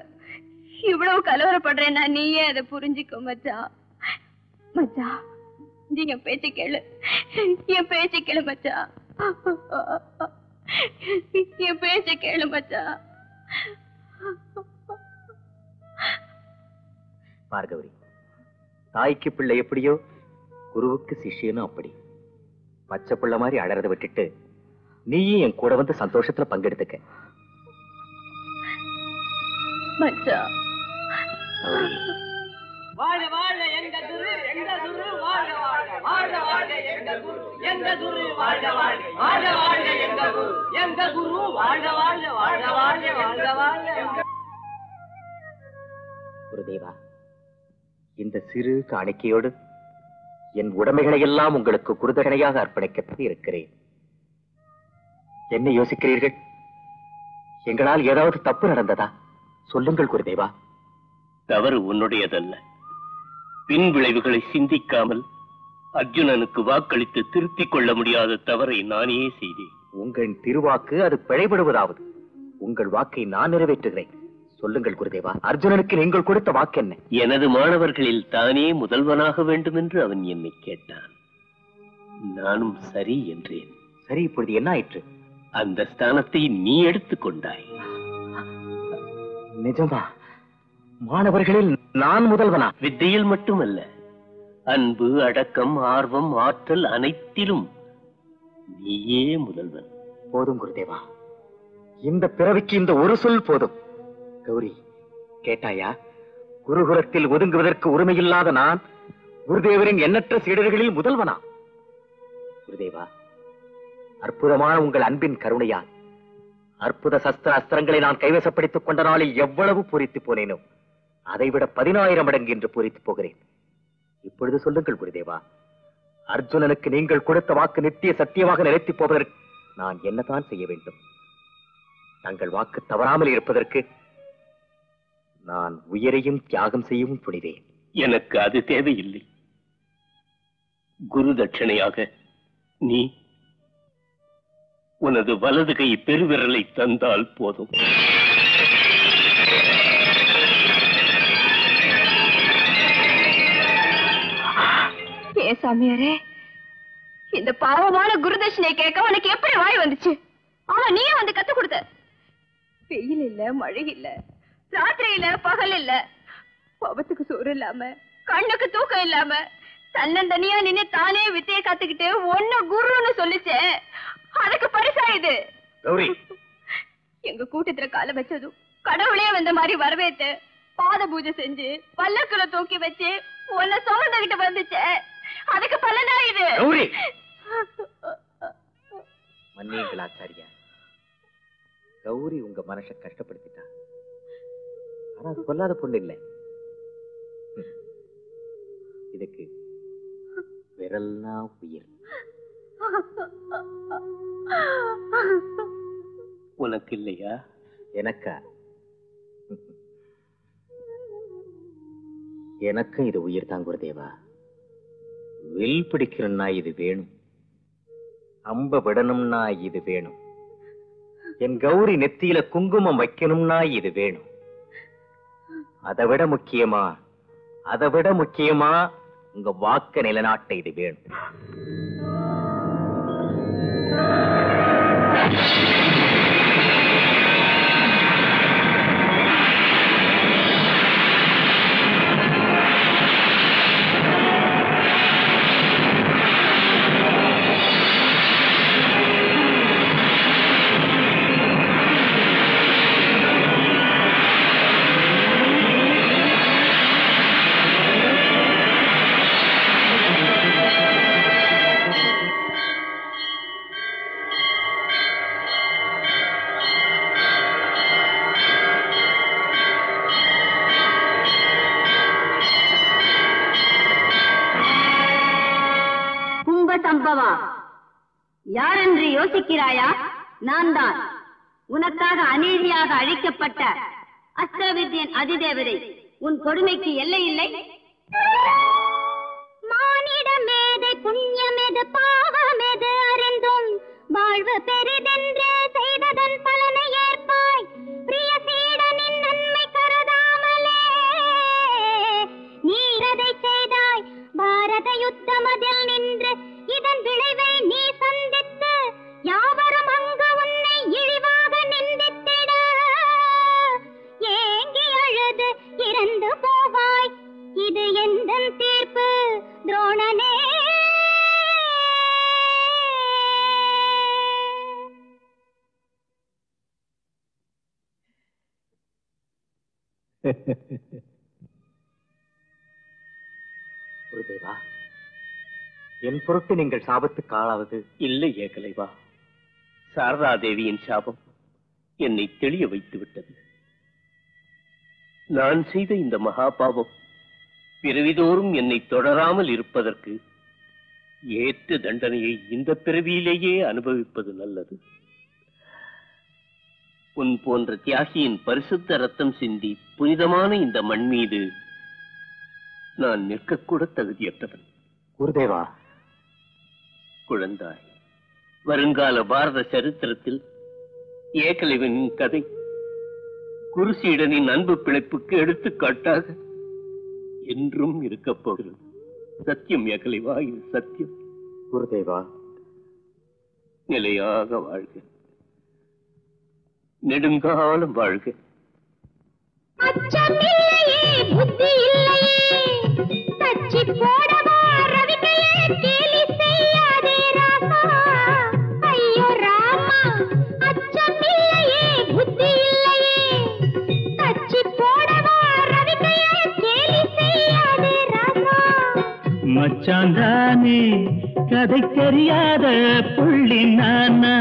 இவ்வளவு கலவரப்படுறேன்னா நீயே அதை புரிஞ்சுக்கோ மச்சா. மச்சா நீ என் பேச்ச கேளு, என் பேச்ச கேளு மச்சா, என் பேச்ச கேளு மச்சா. பார்கவரி, தாய்க்கு பிள்ளை எப்படியோ குருவுக்கு சிஷ்யனும் அப்படி. பச்சை பிள்ளை மாதிரி அழறத விட்டுட்டு நீயும் என் கூட வந்து சந்தோஷத்துல பங்கெடுத்துக்க. மச்சா வாழ வாழ எங்க குரு வாழ வாழ வாழ வாழ எங்க குரு வாழ வாழ வாழ வாழ எங்க குரு வாழ வாழ வாழ வாழ வாழ வாழ. குருதேவா, இந்த சிறு காணிக்கையோடு என் உடைமைகளை எல்லாம் உங்களுக்கு குருதகனையாக அர்ப்பணிக்க இருக்கிறேன். என்ன யோசிக்கிறீர்கள்? எங்களால் ஏதாவது தப்பு நடந்ததா? சொல்லுங்கள் குருதேவா. தவறு உன்னுடையதல்ல. பின் விளைவுகளை சிந்திக்காமல் அர்ஜுனனுக்கு வாக்களித்து திருத்திக் கொள்ள முடியாத தவறை நானே செய்தேன். உங்கள் திருவாக்கு அது பிழைபடுவதாவது. உங்கள் வாக்கை நான் நிறைவேற்றுகிறேன். சொல்லுங்கள் குருதேவா, அர்ஜுனனுக்கு நீங்கள் கொடுத்த வாக்கு என்ன? எனது மாணவர்களில் தானே முதல்வனாக வேண்டும் என்று அவன் என்னை கேட்டான். நானும் சரி என்றேன். சரி, இப்பொழுது என்ன ஆயிற்று? அந்த ஸ்தானத்தை நீ எடுத்துக் கொண்டாய். நிஜமா? மாணவர்களில் நான் முதல்வனா? வித்தையில் மட்டுமல்ல, அன்பு, அடக்கம், ஆர்வம், ஆற்றல் அனைத்திலும் நீயே முதல்வன். போதும் குருதேவா, இந்த பிறவிக்கு இந்த ஒரு சொல் போதும். கௌரி, கேட்டாயா? குருகுலத்தில் ஒதுங்குவதற்கு உரிமையில்லாத நான் குருதேவரின் எண்ணற்ற சீடர்களில் முதல்வனா? குருதேவா, அற்புதமான உங்கள் அன்பின் கருணையால் அற்புத சஸ்திர அஸ்திரங்களை நான் கைவசப்படுத்திக் கொண்ட நாளில் எவ்வளவு பூரித்து போனேனோ அதைவிட 10,000 மடங்கு என்று பூரித்து போகிறேன். இப்பொழுது சொல்லுங்கள் குருதேவா, அர்ஜுனனுக்கு நீங்கள் கொடுத்த வாக்கு நித்திய சத்தியமாக நிலைத்து போவதற்கு நான் என்னதான் செய்ய வேண்டும்? தங்கள் வாக்கு தவறாமல் இருப்பதற்கு நான் உயிரையும் தியாகம் செய்யவும் துணிவேன். எனக்கு அது தேவையில்லை. குரு தட்சணையாக நீ உனது வலது கை பெருவிரலை தந்தால் போதும். ஏ சாமியாரே, இந்த பாவமான குருதட்சணையை கேட்க உனக்கு எப்படி வாய் வந்துச்சு? ஆமா, நீயே வந்து கத்து கொடுத்த. வெயில் இல்ல, மழை இல்ல, ராத்திரி இல்ல, பகல் இல்ல, பவத்துக்கு சோறு இல்லாம, கண்ணுக்கு தூக்கம் இல்லாம, தன்னந்தனியா நின்னு தானே வித்தையை கத்துக்கிட்டு ஒன்னு குருன்னு சொல்லிச்சே, அதுக்கு பரிசா இது. எங்க கூட்டத்துல கால வச்சதும் கடவுளே வந்த மாதிரி வரவேற்று பாத பூஜை செஞ்சு பல்லக்குல தூக்கி வச்சு உன்னை சுமந்துகிட்டு வந்துச்சே, அதுக்கு பலனா இது. மன்னியுங்கள் ஆச்சாரியா, கௌரி உங்க மனசை கஷ்டப்படுத்திட்டா. ஆனா சொல்லாத பொண்ணு இல்லை. இதுக்கு விரல்னா உயிர். உனக்கு இல்லையா? எனக்கா? எனக்கும் இது உயிர் தான் குருதேவா. வில் பிடிக்கணும்னா இது வேணும், அம்ப விடணும்னா இது வேணும், என் கௌரி நெத்தியில குங்குமம் வைக்கணும்னா இது வேணும். அதை விட முக்கியமா உங்க வாக்க நிலநாட்ட இது வேணும். சம்பவா யாரென்று யோசிக்கிறாயா? நான் தான் உனக்காக அநீதியாக அழிக்கப்பட்ட அஸ்திரவித்யன் அதிதேவதை. உன் கொடுமைக்கு எல்லை இல்லை. மானிடமேது புண்ணியமெது பாவமெது அறிந்தும் வாழ்வு பெரிதென்று செய்ததன் பலனை ஏற்பாய். பிரிய சீடனின் நன்மை கருதாமலே நீரதை செய்தாய். பாரத யுத்தமதில் நின்று இதன் விளைவை நீ சந்தித்து யாவரும் அங்கு உன்னை இழிவாக நிந்தித்திட ஏங்கி அழுது இறந்து போவாய். இது எந்த தீர்ப்பு துரோணனே? குருதேவா, என் பொருட்டு நீங்கள் சாபத்துக்கு ஆளாவது இல்லை ஏகலைவா. சாரதா தேவியின் சாபம் என்னை தெளிய வைத்து விட்டது. நான் செய்த இந்த மகாபாவம் பிறவிதோறும் என்னை தொடராமல் இருப்பதற்கு ஏற்ற தண்டனையை இந்த பிறவியிலேயே அனுபவிப்பது நல்லது. உன் போன்ற தியாகியின் பரிசுத்த ரத்தம் சிந்தி புனிதமான இந்த மண் மீது நான் நிற்கக்கூட தகுதியற்றவன். குருதேவா, குழந்தாய், வருங்கால பாரத சரித்திரத்தில் ஏகலைவனின் கதை குருசீடனின் அன்பு பிழைப்புக்கு எடுத்துக்காட்டாக என்றும் இருக்கப் போகிறது. சத்தியம் ஏகலைவா, இது சத்தியம். குருதேவா, நிலையாக வாழ்க, நெடுங்காலம் வாழ்க. அச்சமில்லையே, புத்தி இல்லையே, தச்சி போடவா ரவிக்கையே, கேலி செய்யாதே ராசா. ஐயோ ராமா, அச்சமில்லையே, புத்தி இல்லையே, தச்சி போடவா ரவிக்கையே, கேலி செய்யாதே ராசா. மச்சாந்தானே கதை தெரியாத புள்ளி நானா,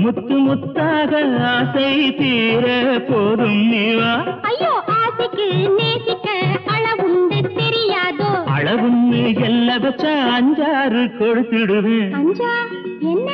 முத்து முத்தாக ஆசை தீர போதும் நீவா. ஐயோ, ஆசைக்கு நேசிக்க அளவுண்டு தெரியாதோ? அளவுன்னு எல்ல வச்சா 5 6 கொடுத்துடுவேன். 5 என்ன?